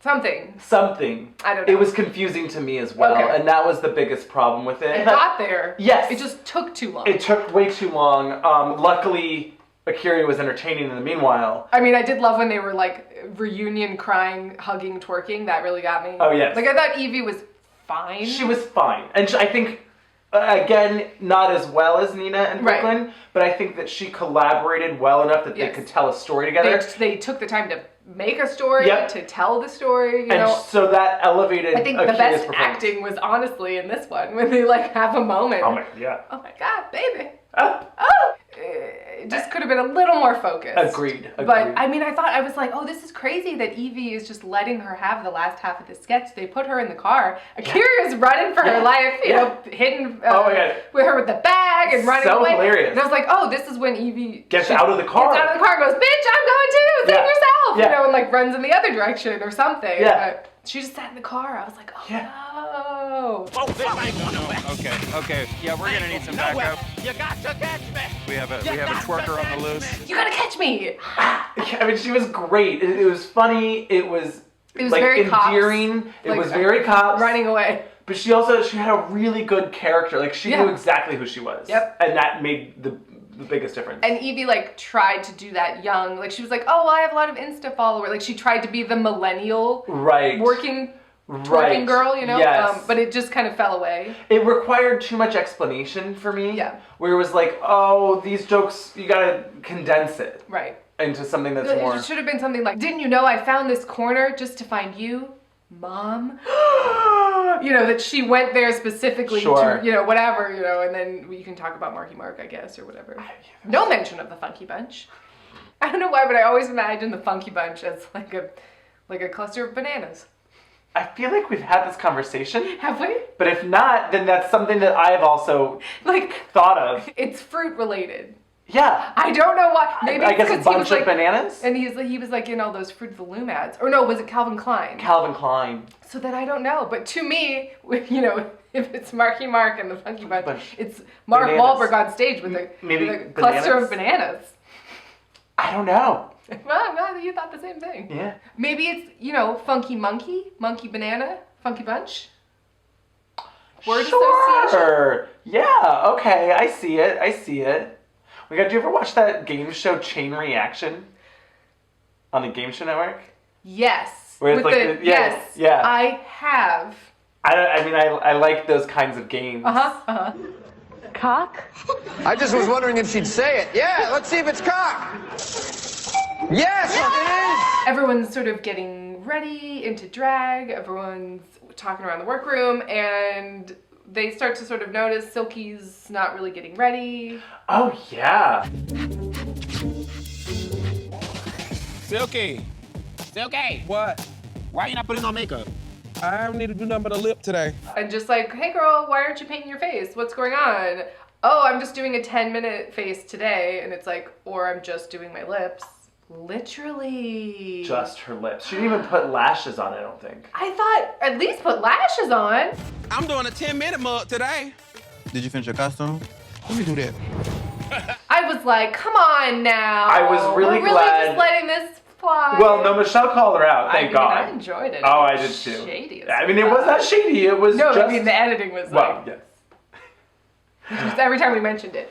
something. Something. I don't know. It was confusing to me as well, and that was the biggest problem with it. It got there. Yes. It just took too long. It took way too long. Luckily, Akira was entertaining in the meanwhile. I mean, I did love when they were, like, reunion, crying, hugging, twerking. That really got me. Oh, yes. Like, I thought Evie was fine. She was fine. And I think, again, not as well as Nina in Brooklyn, but I think that she collaborated well enough that they could tell a story together. They took the time to make a story, Yep. to tell the story, and so that elevated I think the best acting was honestly in this one, when they, like, have a moment. Oh my, yeah. Oh my God, baby. Oh. It just could have been a little more focused. Agreed. But, I mean, I was like, oh, this is crazy that Evie is just letting her have the last half of the sketch. They put her in the car. Akira is running for her life, hidden with her with the bag and running away. Hilarious. And I was like, oh, this is when Evie gets out of the car. Gets out of the car and goes, bitch, I'm going too. Save yourself. And, like, runs in the other direction or something. Yeah. But she just sat in the car. I was like, oh, no. Okay. Yeah, we're gonna need some backup. You got to catch me. We have a twerker on the loose. You gotta catch me. I mean, she was great. It was funny. It was like very endearing. Cops. It was very cops. Running away. But she had a really good character. Like, she knew exactly who she was. Yep. And that made the biggest difference. And Evie, like, tried to do that young. Like, she was like, oh, well, I have a lot of Insta followers. Like, she tried to be the millennial working girl, Yes. But it just kind of fell away. It required too much explanation for me. Yeah. Where it was like, oh, these jokes, you gotta condense it. Right. Into something that's more... It should have been something like, didn't you know I found this corner just to find you, Mom? That she went there specifically to, whatever, and then you can talk about Marky Mark, I guess, or whatever. No mention of the Funky Bunch. I don't know why, but I always imagine the Funky Bunch as like a cluster of bananas. I feel like we've had this conversation. Have we? But if not, then that's something that I've also thought of. It's fruit related. Yeah. I don't know why. Maybe I guess a bunch of bananas? And he was like in all those Fruit of the Loom ads. Or no, was it Calvin Klein? Calvin Klein. So that I don't know. But to me, if it's Marky Mark and the Funky Bunch, it's Mark Wahlberg on stage with a cluster of bananas. I don't know. Well, you thought the same thing. Yeah. Maybe it's, Funky Monkey, Monkey Banana, Funky Bunch. Word association. Sure. Yeah, okay, I see it. Did you ever watch that game show Chain Reaction on the Game Show Network? Yes. Where it's yes. Yeah. I have. I like those kinds of games. Cock? I just was wondering if she'd say it. Yeah, let's see if it's cock. Yes, it is. Everyone's sort of getting ready into drag. Everyone's talking around the workroom, and they start to sort of notice Silky's not really getting ready. Oh, yeah. Silky. What? Why are you not putting on makeup? I don't need to do nothing but a lip today. And just like, hey girl, why aren't you painting your face? What's going on? Oh, I'm just doing a 10-minute face today. And it's like, or I'm just doing my lips. Literally. Just her lips. She didn't even put lashes on, I don't think. I thought at least put lashes on. I'm doing a 10-minute mug today. Did you finish your costume? Let me do that. I was like, come on now. I was really We're glad. really just letting this fly. Well, no, Michelle called her out, thank God. I enjoyed it. Oh, I did too. Shady as I mean, it was not shady, it was just... No, I mean, the editing was well, like... yes. Just every time we mentioned it.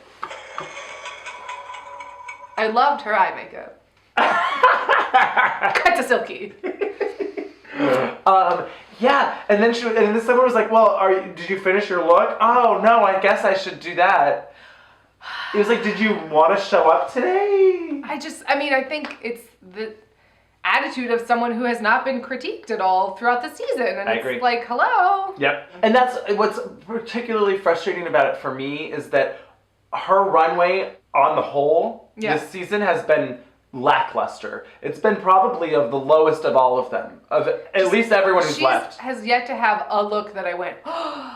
I loved her eye makeup. Cut to silky. Yeah, and then someone was like, "Well, did you finish your look?" Oh no, I guess I should do that. It was like, "Did you want to show up today?" I think it's the attitude of someone who has not been critiqued at all throughout the season, and I agree. like, hello. Yep, and that's what's particularly frustrating about it for me is that her runway on the whole this season has been lackluster. It's been probably of the lowest of all of them, of at least everyone who's left. Has yet to have a look that I went,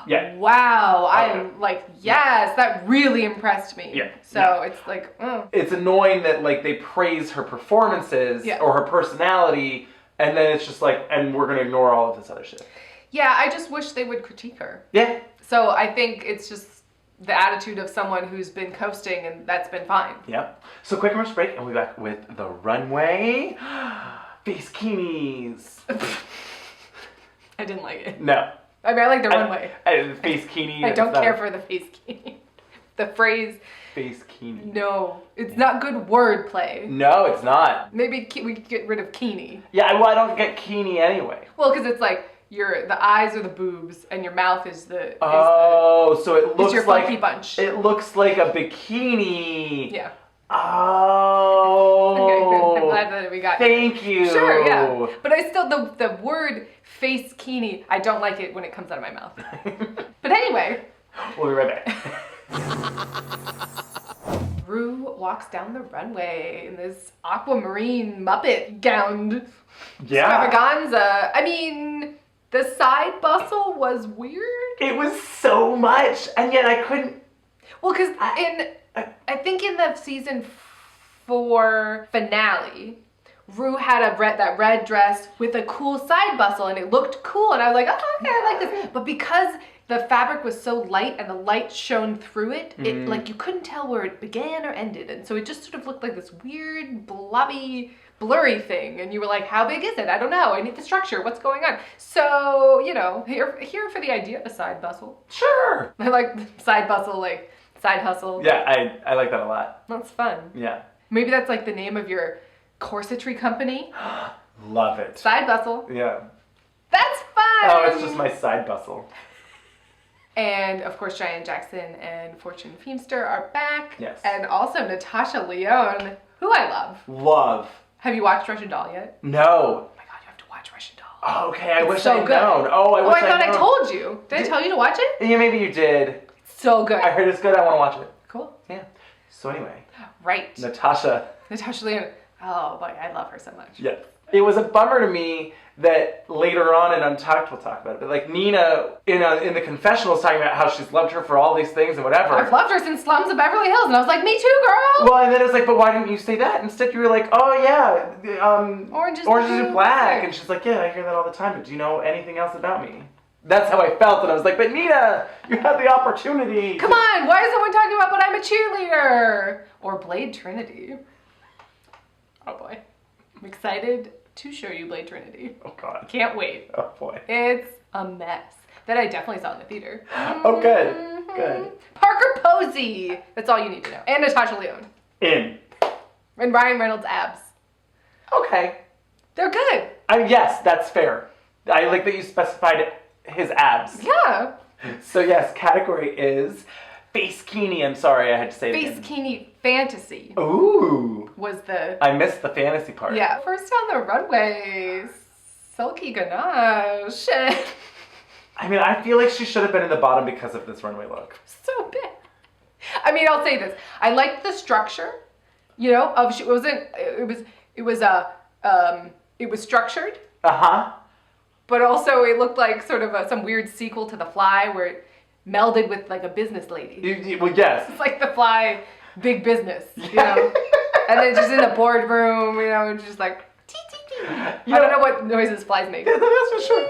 yeah, wow, I'm like, yes, that really impressed me. Yeah. So it's like, it's annoying that like they praise her performances or her personality, and then it's just like, and we're gonna ignore all of this other shit. Yeah, I just wish they would critique her. Yeah. So I think it's just the attitude of someone who's been coasting, and that's been fine. Yep. So quick commercial break, and we'll be back with the runway face-kinis. I didn't like it. No. I mean, I like the runway. Face-kini. I don't care for the face-kini. The phrase. Face-kini. No, it's not good wordplay. No, it's not. Maybe we could get rid of kini. Yeah, well, I don't get kini anyway. Well, because it's like the eyes are the boobs and your mouth is the. So it looks your like funky bunch. It looks like a bikini. Yeah. Oh. Okay, I'm glad that we got. Thank you. Sure, yeah. But I still the word face-kini, I don't like it when it comes out of my mouth. But anyway. We'll be right back. Ru walks down the runway in this aquamarine Muppet gowned extravaganza. I mean, the side bustle was weird. It was so much, and yet I couldn't. Well, because I think in the season 4 finale, Ru had that red dress with a cool side bustle, and it looked cool, and I was like, oh, okay, I like this. But because the fabric was so light and the light shone through it, it like you couldn't tell where it began or ended, and so it just sort of looked like this weird, blobby, blurry thing, and you were like, how big is it? I don't know. I need the structure. What's going on? So, here for the idea of a side bustle. Sure. I like side bustle, like side hustle. Yeah, I like that a lot. That's fun. Yeah. Maybe that's like the name of your corsetry company. Love it. Side bustle. Yeah. That's fun. Oh, it's just my side bustle. And of course, Cheyenne Jackson and Fortune Feimster are back. Yes. And also Natasha Lyonne, who I love. Love. Have you watched Russian Doll yet? No. Oh my God, you have to watch Russian Doll. Oh, okay, I wish so I'd good. known. Oh, I wish I thought I'd known. I told you. Did I tell you to watch it? Yeah, maybe you did. So good. I heard it's good. I want to watch it. Cool. Yeah. So anyway. Right. Natasha Lyonne. Oh boy, I love her so much. Yeah. It was a bummer to me that later on in Untucked, we'll talk about it, but like Nina in the confessional was talking about how she's loved her for all these things and whatever. I've loved her since Slums of Beverly Hills, and I was like, me too, girl. Well, and then it was like, but why didn't you say that? Instead, you were like, oh yeah, Orange is the Black. And she's like, yeah, I hear that all the time, but do you know anything else about me? That's how I felt, and I was like, but Nina, you had the opportunity. Come on, why is someone talking about but I'm a cheerleader? Or Blade Trinity. Oh boy. I'm excited to show you Blade Trinity. Oh God. Can't wait. Oh boy. It's a mess. That I definitely saw in the theater. Oh good. Good. Parker Posey. That's all you need to know. And Natasha Lyonne. In. And Ryan Reynolds' abs. Okay. They're good. Yes, that's fair. I like that you specified his abs. Yeah. So yes, category is face-kini. I'm sorry, I had to say it again. Face-kini fantasy. Ooh. Was the... I missed the fantasy part. Yeah. First on the runway, Silky Ganache. I mean, I feel like she should have been in the bottom because of this runway look. So bad. I mean, I'll say this. I liked the structure, of it was structured. Uh-huh. But also it looked like sort of some weird sequel to The Fly where it melded with like a business lady. Well, yes. It's like The Fly, big business, And then just in the boardroom, and just like, I don't know what noises flies make. Yeah, that's for sure.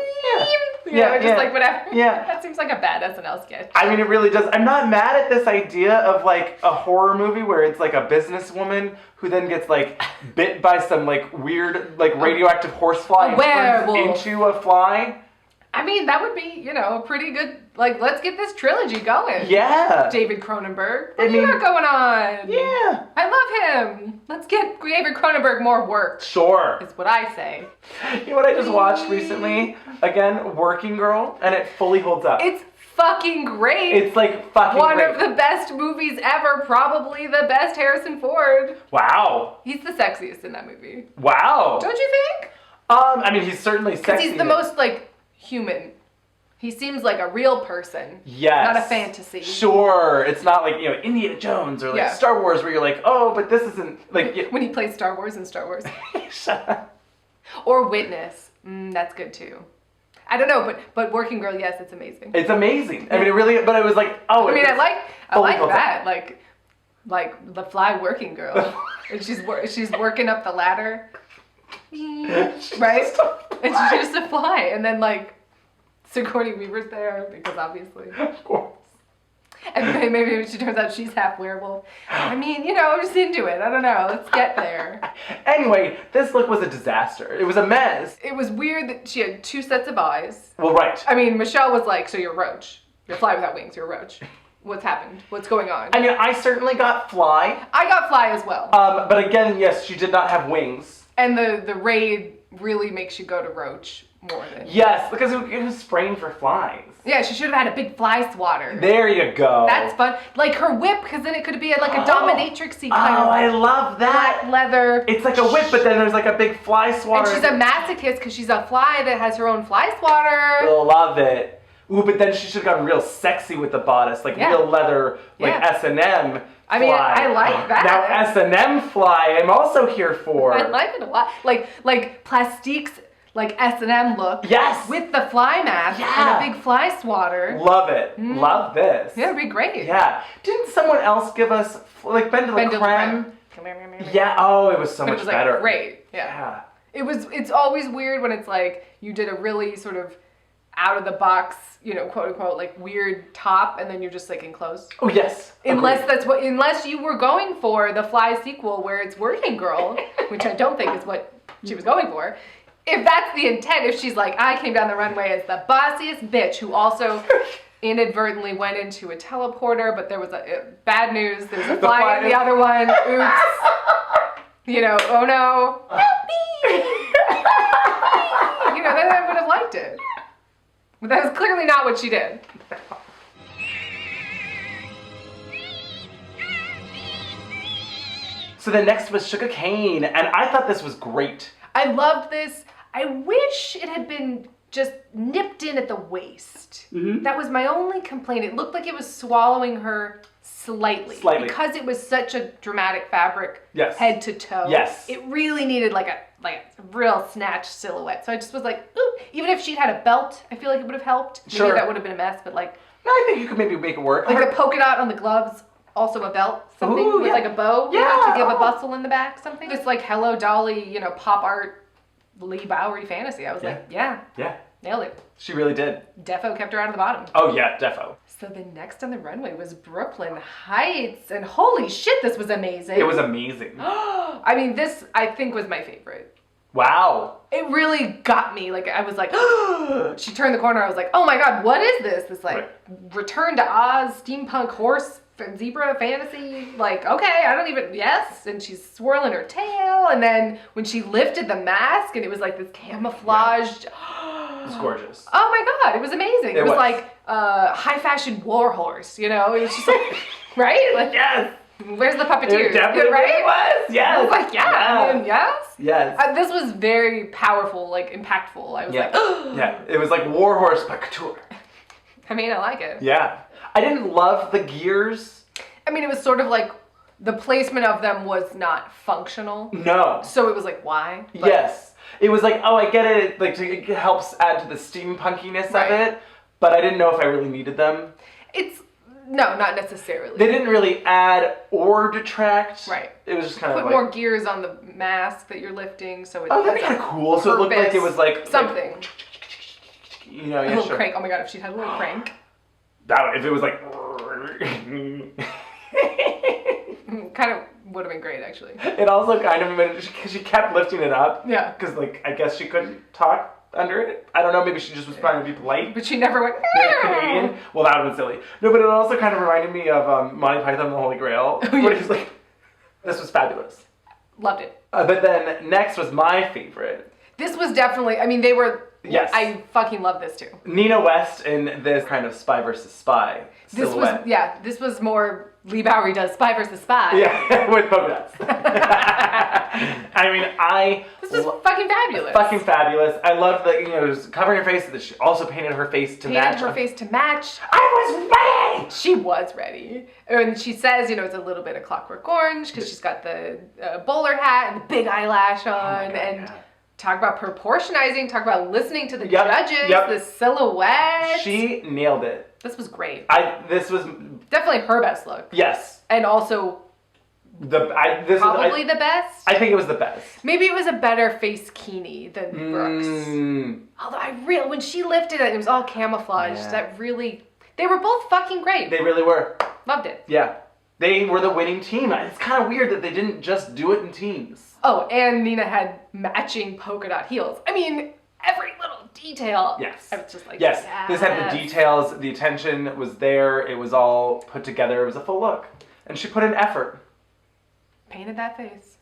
Yeah. Like whatever. Yeah. That seems like a bad SNL sketch. I mean, it really does. I'm not mad at this idea of like a horror movie where it's like a businesswoman who then gets like bit by some like weird like radioactive horsefly and turns into a fly. I mean, that would be, a pretty good Like, let's get this trilogy going. Yeah. David Cronenberg. What do you got going on? Yeah. I love him. Let's get David Cronenberg more work. Sure. Is what I say. You know what I just watched recently? Again, Working Girl, and it fully holds up. It's fucking great. It's like fucking One great. of the best movies ever. Probably the best Harrison Ford. Wow. He's the sexiest in that movie. Wow. Don't you think? I mean, he's certainly sexy. Because he's the most, like, human. He seems like a real person. Yes. Not a fantasy. Sure. It's not like, you know, Indiana Jones or like Star Wars where you're like, oh, but this isn't like... When he plays Star Wars in Star Wars. Or Witness. That's good too. I don't know, but Working Girl, yes, it's amazing. It's amazing. I mean, it really... But it was like, oh... I mean, I like that. Up. Like the fly working girl. And she's working up the ladder. Right? And she's just a fly. And then, like, Sigourney Weaver's there, because obviously. Of course. And maybe she turns out she's half werewolf. I mean, you know, I'm just into it. I don't know. Let's get there. Anyway, this look was a disaster. It was a mess. It was weird that she had 2 sets of eyes. Well, right. I mean, Michelle was like, so you're a roach. You're a fly without wings. You're a roach. What's happened? What's going on? I mean, I certainly got fly. I got fly as well. But again, yes, she did not have wings. And the raid really makes you go to roach more than... Yes, because it was spraying for flies. Yeah, she should have had a big fly swatter. There you go. That's fun. Like her whip, because then it could be like a dominatrix-y kind of... Oh, I love that. Black leather. It's like a whip, but then there's like a big fly swatter. And she's a masochist because she's a fly that has her own fly swatter. Love it. Ooh, but then she should have gotten real sexy with the bodice, like real leather, like S&M. I mean, I like that. Now S&M fly, I'm also here for. I like it a lot. Like Plastique's like S&M look. Yes. With the fly mask and a big fly swatter. Love it. Love this. Yeah, it'd be great. Yeah. Didn't someone else give us like Ben de la Creme? Yeah. Oh, it was so much better. Like, great. Yeah. It's always weird when it's like you did a really sort of out of the box, you know, quote unquote, like weird top, and then you're just like in clothes. Oh yes. Unless you were going for the Fly sequel where it's Working Girl, which I don't think is what she was going for. If that's the intent, if she's like, I came down the runway as the bossiest bitch who also inadvertently went into a teleporter, but there was bad news. There's a fly in the other one. Oops. You know, oh no. Help me! You know, then I would have liked it. But that was clearly not what she did. So the next was Sugar Cane, and I thought this was great. I loved this. I wish it had been just nipped in at the waist. Mm-hmm. That was my only complaint. It looked like it was swallowing her slightly. Because it was such a dramatic fabric, head to toe. Yes. It really needed like a real snatched silhouette. So I just was like, ooh, even if she'd had a belt, I feel like it would have helped. Maybe that would have been a mess, but like... No, I think you could maybe make it work. Like the polka dot on the gloves, also a belt, something with like a bow, you know, to give a bustle in the back, something. This like Hello Dolly, you know, pop art Lee Bowery fantasy. I was like, yeah, nailed it. She really did. Defo kept her out of the bottom. Oh yeah, defo. So the next on the runway was Brooklyn Heights, and holy shit, this was amazing. It was amazing. I mean, this I think was my favorite. Wow. It really got me. Like I was like, she turned the corner. I was like, oh my god, what is this? This like Return to Oz steampunk horse zebra fantasy. Like, okay, I don't even, and she's swirling her tail, and then when she lifted the mask and it was like this camouflaged. It was gorgeous. Oh my god, it was amazing. It was like high fashion war horse, you know? It was just like, right? Like, yes. Where's the puppeteers? It definitely was. Yes. I was like, I mean, yes. Yes. This was very powerful, like impactful. I was like, yeah. It was like Warhorse by Couture. I mean, I like it. Yeah. I didn't love the gears. I mean, it was sort of like the placement of them was not functional. No. So it was like, why? But yes. It was like, oh, I get it. Like, it helps add to the steampunkiness of it, but I didn't know if I really needed them. No, not necessarily. They didn't really add or detract. Right. It was just kind of like... Put more gears on the mask that you're lifting, so it... Oh, that'd be kind of cool. So it looked like it was like... Something. Like, you know, a little crank. Oh my god, if she had a little crank. If it was like... Kind of would have been great, actually. It also kind of... Because she kept lifting it up. Yeah. Because, like, I guess she couldn't talk. under it. I don't know, maybe she just was trying to be polite. But she never went, Canadian. Well, that would have been silly. No, but it also kind of reminded me of Monty Python and the Holy Grail. Where he's like, this was fabulous. Loved it. But then next was my favorite. This was definitely, I mean, they were, yes. I fucking love this too. Nina West in this kind of spy versus spy silhouette. This was more Lee Bowery does Spy versus Spy. Yeah, with polka dots. I mean, This was fucking fabulous. Fucking fabulous. I loved that, it was covering her face, that she also painted her face to match. Painted her face to match. I was ready! She was ready. And she says, it's a little bit of Clockwork Orange, because she's got the bowler hat and the big eyelash on, and talk about proportionizing, talk about listening to the judges, the silhouette. She nailed it. This was great. This was definitely her best look. Yes. And also probably the best. I think it was the best. Maybe it was a better facekini than Brooke's. Although when she lifted it, it was all camouflage. Yeah. They were both fucking great. They really were. Loved it. Yeah. They were the winning team. It's kind of weird that they didn't just do it in teams. Oh, and Nina had matching polka dot heels. I mean, every little detail. Yes. I was just like, yes. This had the details. The attention was there. It was all put together. It was a full look. And she put in effort. Painted that face.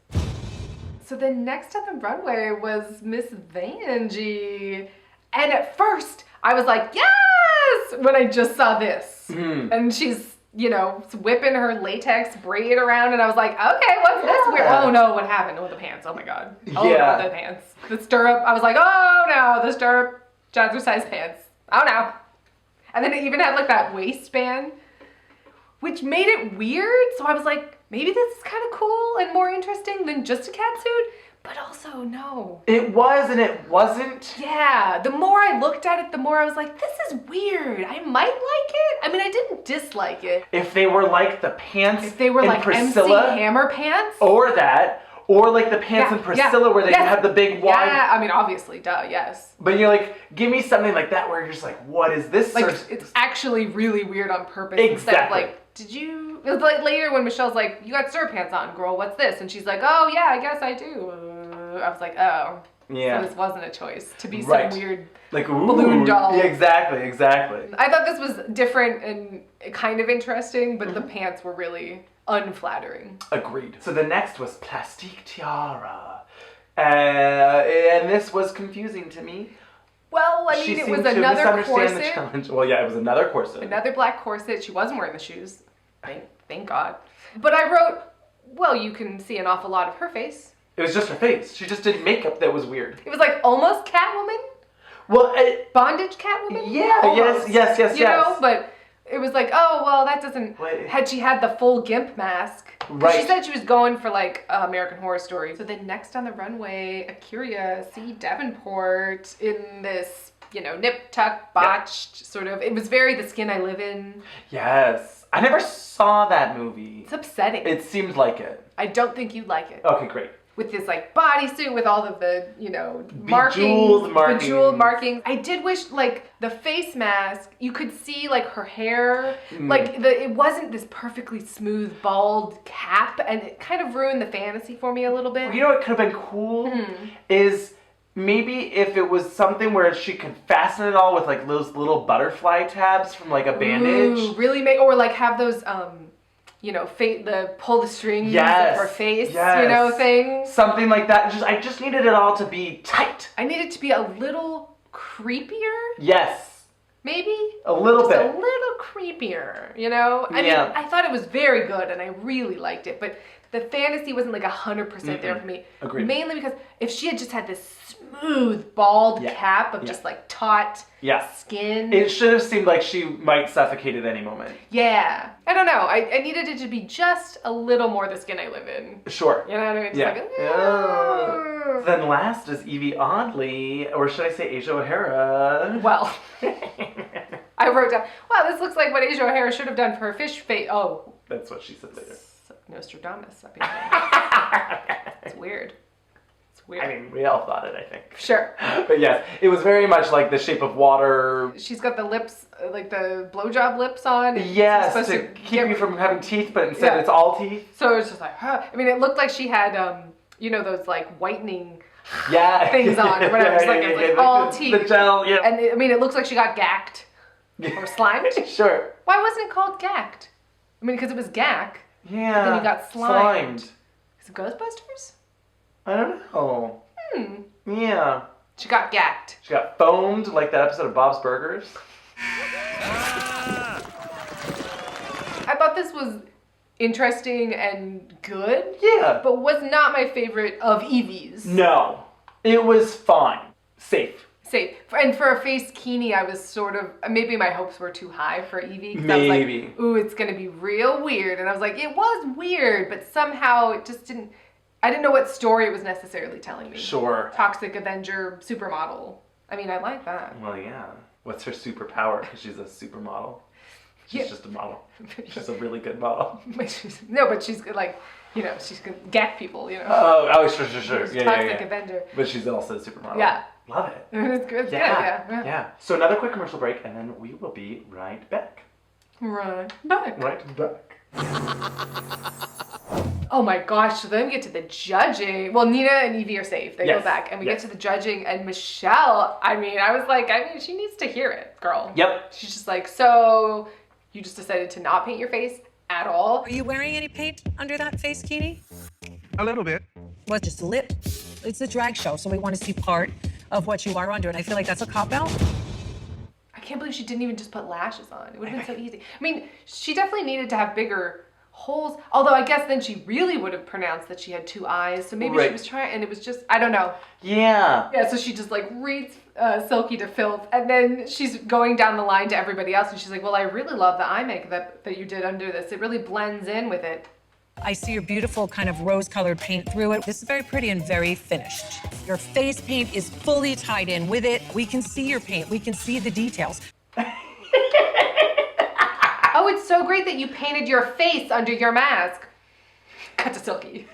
So then next on the runway was Miss Vanjie. And at first, I was like, yes! When I just saw this. And she's, whipping her latex braid around, and I was like, okay, what's this weird? Oh no, what happened? Oh, the pants. Oh my god. Oh no, the pants. The stirrup. I was like, oh no, the stirrup jazzercise pants. Oh no. And then it even had like that waistband, which made it weird. So I was like, maybe this is kind of cool and more interesting than just a catsuit. But also, no. It was and it wasn't. Yeah, the more I looked at it, the more I was like, this is weird. I might like it. I mean, I didn't dislike it. If they were like the pants If they were in like Priscilla, MC Hammer pants. Or like the pants in Priscilla where they have the big wide. Yeah, I mean, obviously, yes. But you're like, give me something like that where you're just like, what is this? Like, it's actually really weird on purpose. Exactly. Instead of like, did you... It was like later when Michelle's like, you got stirrup pants on, girl, what's this? And she's like, oh yeah, I guess I do. I was like, oh. Yeah. So this wasn't a choice to be Right. some weird like balloon doll. Yeah, exactly. I thought this was different and kind of interesting, but the pants were really unflattering. Agreed. So the next was Plastique Tiara. And this was confusing to me. Well, I mean, it was another corset. The challenge. Well, yeah, it was another corset. Another black corset. She wasn't wearing the shoes. Thank God. But I wrote, well, you can see an awful lot of her face. It was just her face. She just did makeup that was weird. It was like almost Catwoman. Well, bondage Catwoman? Yeah, almost. yes. You know, but it was like, oh, well, that doesn't... Had she had the full GIMP mask. Right. She said she was going for, like, American Horror Story. So then next on the runway, Agoura C. Davenport in this, nip tuck, botched sort of... It was very The Skin I Live In. Yes. I never saw that movie. It's upsetting. It seemed like it. I don't think you'd like it. Okay, great. With this like bodysuit with all of the, Bejeweled markings. I did wish like the face mask, you could see like her hair, it wasn't this perfectly smooth bald cap, and it kind of ruined the fantasy for me a little bit. You know what could have been cool is maybe if it was something where she could fasten it all with like those little butterfly tabs from like a bandage. Ooh, really or like have those the pull the strings of her face, thing. Something like that. I just needed it all to be tight. I needed it to be a little creepier. Yes. Maybe? A little bit. A little creepier, I mean, I thought it was very good and I really liked it, but the fantasy wasn't like 100% there for me. Agreed. Mainly because if she had just had this smooth, bald cap of just like taut skin. It should have seemed like she might suffocate at any moment. Yeah. I don't know. I needed it to be just a little more The Skin I Live In. Sure. You know what I mean? Just Then last is Evie Oddly, or should I say Asia O'Hara? Well, I wrote down, wow, this looks like what Asia O'Hara should have done for her fish face. Oh. That's what she said later. Nostradamus up here. It's weird. It's weird. I mean, we all thought it, I think. Sure. But yes, it was very much like The Shape of Water. She's got the lips, like the blowjob lips on. Yes, to keep you from having teeth, but instead it's all teeth. So it's just like, huh. I mean, it looked like she had, those like whitening things on or whatever. It's like all teeth. The gel, yeah. And I mean, it looks like she got gacked or slimed. Sure. Why wasn't it called gacked? I mean, because it was gack. Yeah. But then you got slimed. Is it Ghostbusters? I don't know. Yeah. She got gacked. She got foamed like that episode of Bob's Burgers. I thought this was interesting and good. Yeah. But was not my favorite of Evie's. No. It was fine. Safe. And for a Face-kini, I was sort of, maybe my hopes were too high for Evie. Maybe. I was like, ooh, it's going to be real weird. And I was like, it was weird, but somehow it just didn't, I didn't know what story it was necessarily telling me. Sure. Toxic Avenger supermodel. I mean, I like that. Well, yeah. What's her superpower? Because she's a supermodel. She's just a model. She's a really good model. But she's good, like, you know, she's going to get people, you know. Oh, sure. Toxic Avenger. But she's also a supermodel. Yeah. Love it. It's good. Yeah. Yeah. So another quick commercial break, and then we will be right back. Right back. Right. Oh my gosh, so then we get to the judging. Well, Nina and Evie are safe. They go back. And we get to the judging, and Michelle, I was like, she needs to hear it, girl. Yep. She's just like, so you just decided to not paint your face at all? Are you wearing any paint under that face-kini? A little bit. Well, just a lip. It's a drag show, so we want to see part of what you are under, and I feel like that's a cop-out. I can't believe she didn't even just put lashes on. It would have been so easy. I mean, she definitely needed to have bigger holes, although I guess then she really would have pronounced that she had 2 eyes, so maybe she was trying, and it was just, I don't know. Yeah, so she just like reads Silky to filth, and then she's going down the line to everybody else, and she's like, well, I really love the eye makeup that you did under this. It really blends in with it. I see your beautiful kind of rose-colored paint through it. This is very pretty and very finished. Your face paint is fully tied in with it. We can see your paint. We can see the details. Oh, it's so great that you painted your face under your mask. Cut to Silky.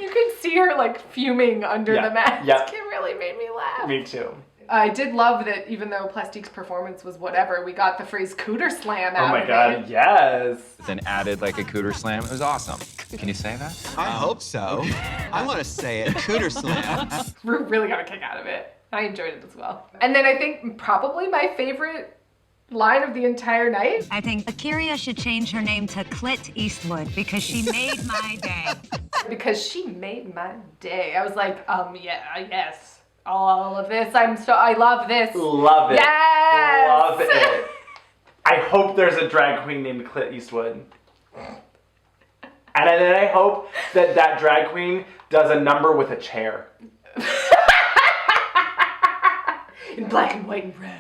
You could see her like fuming under the mask. It really made me laugh. Me too. I did love that even though Plastique's performance was whatever, we got the phrase cooter slam out of it. Oh my god, yes. Then added like a cooter slam. It was awesome. Can you say that? I hope so. I want to say it. Cooter slam. We really got a kick out of it. I enjoyed it as well. And then I think probably my favorite line of the entire night. I think Agoura should change her name to Clit Eastwood because she made my day. Because she made my day. I was like, yes. All of this. I love this. Love it. Yes! Love it. I hope there's a drag queen named Clit Eastwood. And then I hope that drag queen does a number with a chair. In black and white and red.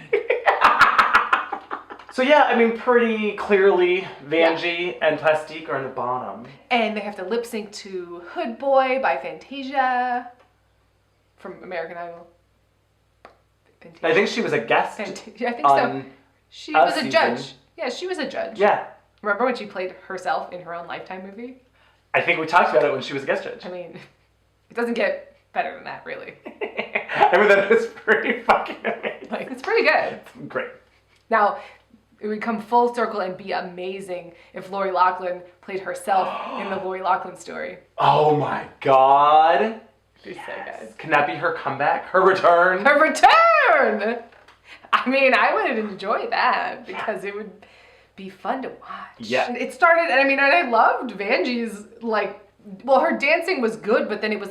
So yeah, I mean, pretty clearly, Vanjie and Plastique are in the bottom. And they have to lip sync to Hood Boy by Fantasia from American Idol. Fantasia. I think she was a guest. I think so. She was a judge. Season. Yeah, she was a judge. Yeah. Remember when she played herself in her own Lifetime movie? I think we talked about it when she was a guest judge. I mean, it doesn't get better than that, really. I mean, that is pretty fucking amazing. Like, it's pretty good. It's great. Now, it would come full circle and be amazing if Lori Loughlin played herself in the Lori Loughlin story. Oh my god. Yes. So good. Can that be her comeback? Her return? Her return! I mean, I would enjoy that because it would be fun to watch. Yeah. It started, and I loved Vanjie's, her dancing was good, but then it was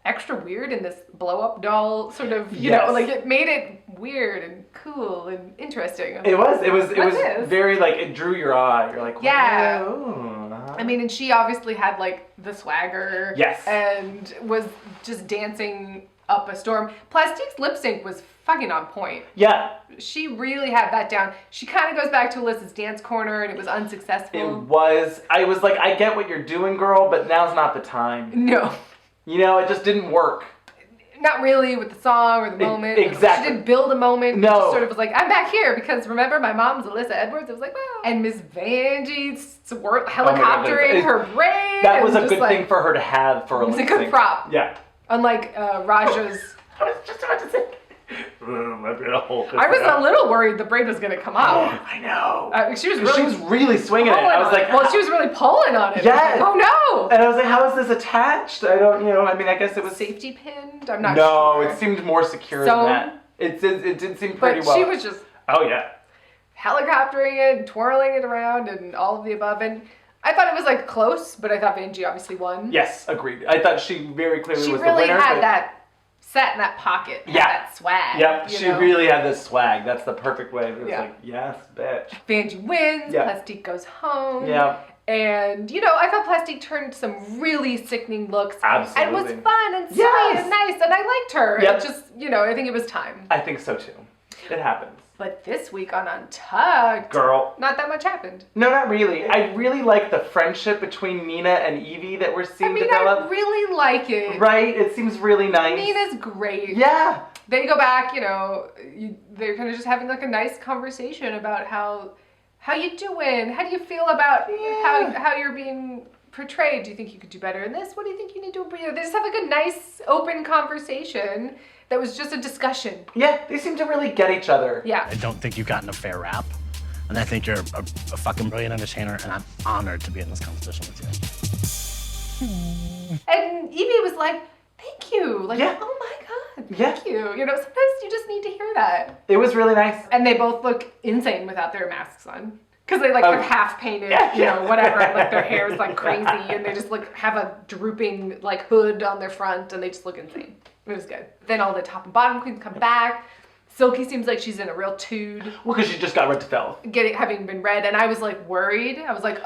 extra weird in this blow-up doll sort of, you know, it made it weird and cool and interesting. It was very, it drew your eye. You're like, yeah. Whoa. I mean, and she obviously had, the swagger. Yes. And was just dancing up a storm. Plastique's lip sync was fucking on point. Yeah. She really had that down. She kind of goes back to Alyssa's dance corner, and it was unsuccessful. I was like, I get what you're doing, girl, but now's not the time. No. You know, it just didn't work. Not really with the song or the moment. Exactly. She didn't build a moment. No. She just sort of was like, I'm back here because remember my mom's Alyssa Edwards? It was like, wow. And Miss Vanjie helicoptering her brain. That was a good thing for her to have for a lip sync. It's a good prop. Yeah. Unlike Raja's. I was just about to say. might be a hole. I was a little worried the braid was gonna come out. I know. She was really swinging it. I was like, well, she was really pulling on it. Yeah. Like, oh no. And I was like, how is this attached? I don't, I mean, I guess it was safety pinned. I'm not sure. No, it seemed more secure than that. It did seem pretty well. But she was just. Oh yeah. Helicoptering it and twirling it around and all of the above. And I thought it was like close, but I thought Vanjie obviously won. Yes, agreed. I thought she very clearly was the winner. She really had that set in that pocket. Yeah. That swag. Yep, she really had this swag. That's the perfect way. It was like, yes, bitch. Vanjie wins. Yeah. Plastique goes home. Yeah. And, I thought Plastique turned some really sickening looks. Absolutely. And was fun and sweet and nice. And I liked her. Yep. It just, I think it was time. I think so too. It happens. But this week on Untucked, girl, not that much happened. No, not really. I really like the friendship between Nina and Evie that we're seeing develop. I really like it. Right? It seems really nice. Nina's great. Yeah. They go back, they're kind of just having like a nice conversation about how you doing? How do you feel about how you're being portrayed? Do you think you could do better in this? What do you think you need to do? They just have like a nice open conversation. That was just a discussion. Yeah, they seem to really get each other. Yeah. I don't think you've gotten a fair rap. And I think you're a fucking brilliant entertainer, and I'm honored to be in this competition with you. And Evie was like, thank you. Like, oh my God, thank you. Sometimes you just need to hear that. It was really nice. And they both look insane without their masks on. Because they have half painted, whatever, like their hair is like crazy, and they just have a drooping like hood on their front, and they just look insane. It was good. Then all the top and bottom queens come back. Silky seems like she's in a real tude. Well, because she just got read to Fel. Having been read, and I was like worried. I was like,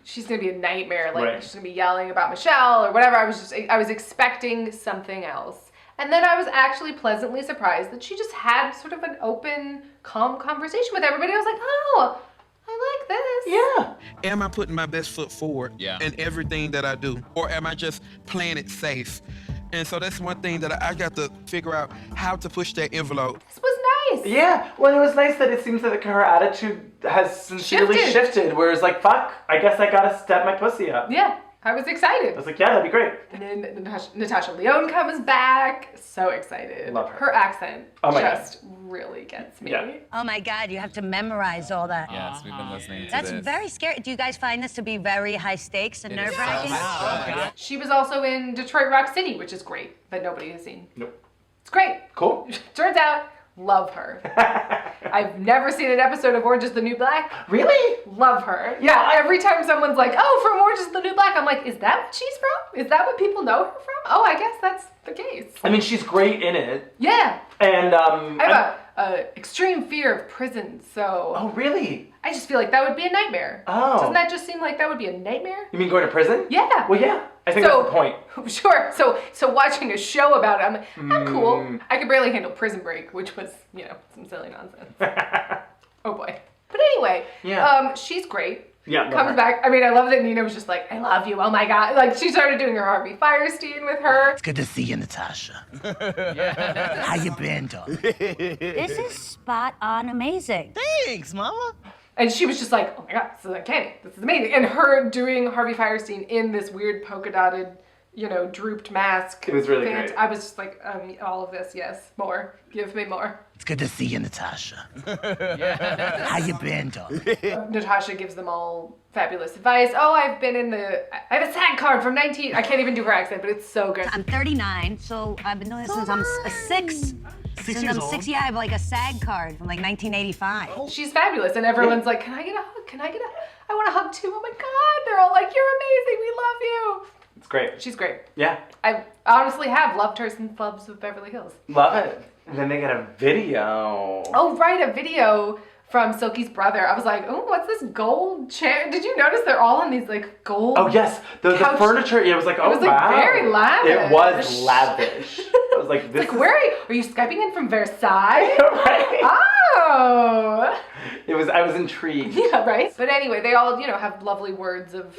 she's gonna be a nightmare. Like she's gonna be yelling about Michelle or whatever. I was expecting something else. And then I was actually pleasantly surprised that she just had sort of an open, calm conversation with everybody. I was like, oh, I like this. Yeah. Am I putting my best foot forward in everything that I do? Or am I just playing it safe? And so that's one thing that I got to figure out how to push that envelope. This was nice. Yeah. Well, it was nice that it seems that her attitude has sincerely shifted. Whereas like, fuck, I guess I gotta step my pussy up. Yeah. I was excited. I was like, yeah, that'd be great. And then Natasha Lyonne comes back. So excited. Love her. Her accent just really gets me. Yeah. Oh my God, you have to memorize all that. Yes, we've been listening to That's this. very scary. Do you guys find this to be very high stakes and nerve-wracking? She was also in Detroit Rock City, which is great, that nobody has seen. Nope. It's great. Cool. Turns out, love her. I've never seen an episode of Orange is the New Black. Really? Love her. Yeah, every time someone's like, oh, from Orange is the New Black, I'm like, is that what she's from? Is that what people know her from? Oh, I guess that's the case. I mean, she's great in it. Yeah. And I have a extreme fear of prison, so. Oh, really? I just feel like that would be a nightmare. Oh. Doesn't that just seem like that would be a nightmare? You mean going to prison? Yeah. Well, yeah. I think that's the point. Sure. So watching a show about it, I'm like, I'm cool. I could barely handle Prison Break, which was, some silly nonsense. Oh boy. But anyway, she's great. Yeah. Comes back. I mean, I love that Nina was just like, I love you. Oh my God. Like, she started doing her Harvey Fierstein with her. It's good to see you, Natasha. How you been, dog? This is spot on amazing. Thanks, Mama. And she was just like, oh my God, this is uncanny. This is amazing. And her doing Harvey Fierstein in this weird polka dotted, drooped mask. It was really great. I was just like, all of this, yes. More. Give me more. It's good to see you, Natasha. How you been, dog? Natasha gives them all fabulous advice. Oh, I have a SAG card from 19. I can't even do her accent, but it's so good. I'm 39, so I've been doing this since I'm six. Since I'm 6, I have like a SAG card from like 1985. She's fabulous, and everyone's like, can I get a hug? I want a hug too. Oh my God. They're all like, you're amazing. We love you. It's great. She's great. Yeah. I honestly have loved her since Loves of Beverly Hills. Love it. And then they got a video. Oh, right, a video from Silky's brother. I was like, oh, what's this gold chair? Did you notice they're all on these like gold? Oh yes, the furniture. It was like, oh wow. It was like very lavish. It was lavish. I was like, this. Like, where are you Skyping in from Versailles? Right. Oh. I was intrigued. Yeah, right. But anyway, they all have lovely words of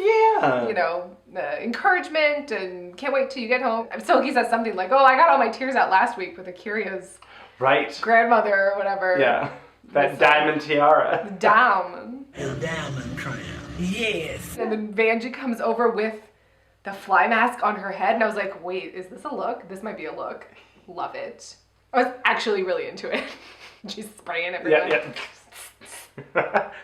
encouragement and can't wait till you get home. Silky says something like, oh, I got all my tears out last week with Akira's grandmother or whatever. Yeah. That diamond tiara. Diamond. A diamond crown. Yes. And then Vanjie comes over with the fly mask on her head, and I was like, wait, is this a look? This might be a look. Love it. I was actually really into it. She's spraying everyone. Yeah.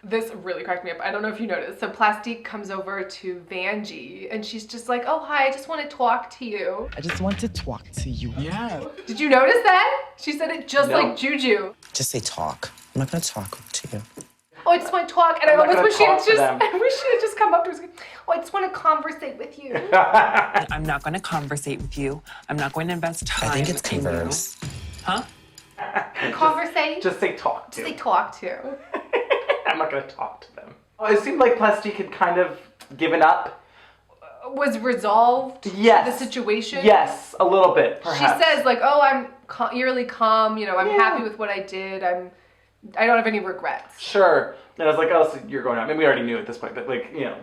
This really cracked me up. I don't know if you noticed. So Plastique comes over to Vanjie and she's just like, oh, hi, I just want to talk to you. I just want to talk to you. Yeah. Did you notice that? She said it just like Juju. Just say talk. I'm not gonna talk to you. Oh, I just want to talk. And I almost wish she had just come up to us. Oh, I just want to conversate with you. I'm not gonna conversate with you. I'm not going to invest time. I think it's converse. Huh? Conversate? Just say talk to. Just say talk to. I'm not going to talk to them. It seemed like Plastique had kind of given up. Was resolved the situation? Yes, a little bit, perhaps. She says, like, oh, I'm eerily calm. You know, I'm happy with what I did. I don't have any regrets. Sure. And I was like, oh, so you're going out. Maybe we already knew at this point, but like, you know.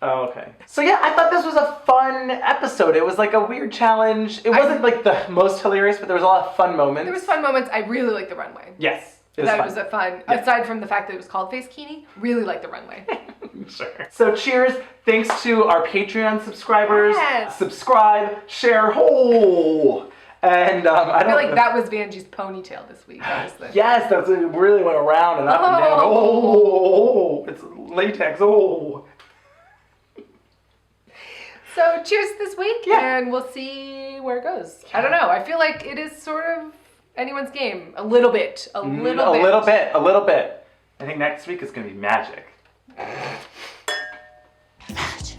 Oh, okay. So yeah, I thought this was a fun episode. It was like a weird challenge. It wasn't like the most hilarious, but there was a lot of fun moments. There was fun moments. I really liked the runway. Yes. It was a fun, aside from the fact that it was called Face-kini, really liked the runway. Sure. So cheers. Thanks to our Patreon subscribers. Yes. Subscribe, share, and I feel like that was Vanjie's ponytail this week. Yes, it really went around and up and down. Oh, it's latex. Oh. So cheers this week, and we'll see where it goes. I don't know. I feel like it is sort of anyone's game. A little bit. A little bit. I think next week is going to be magic. Magic.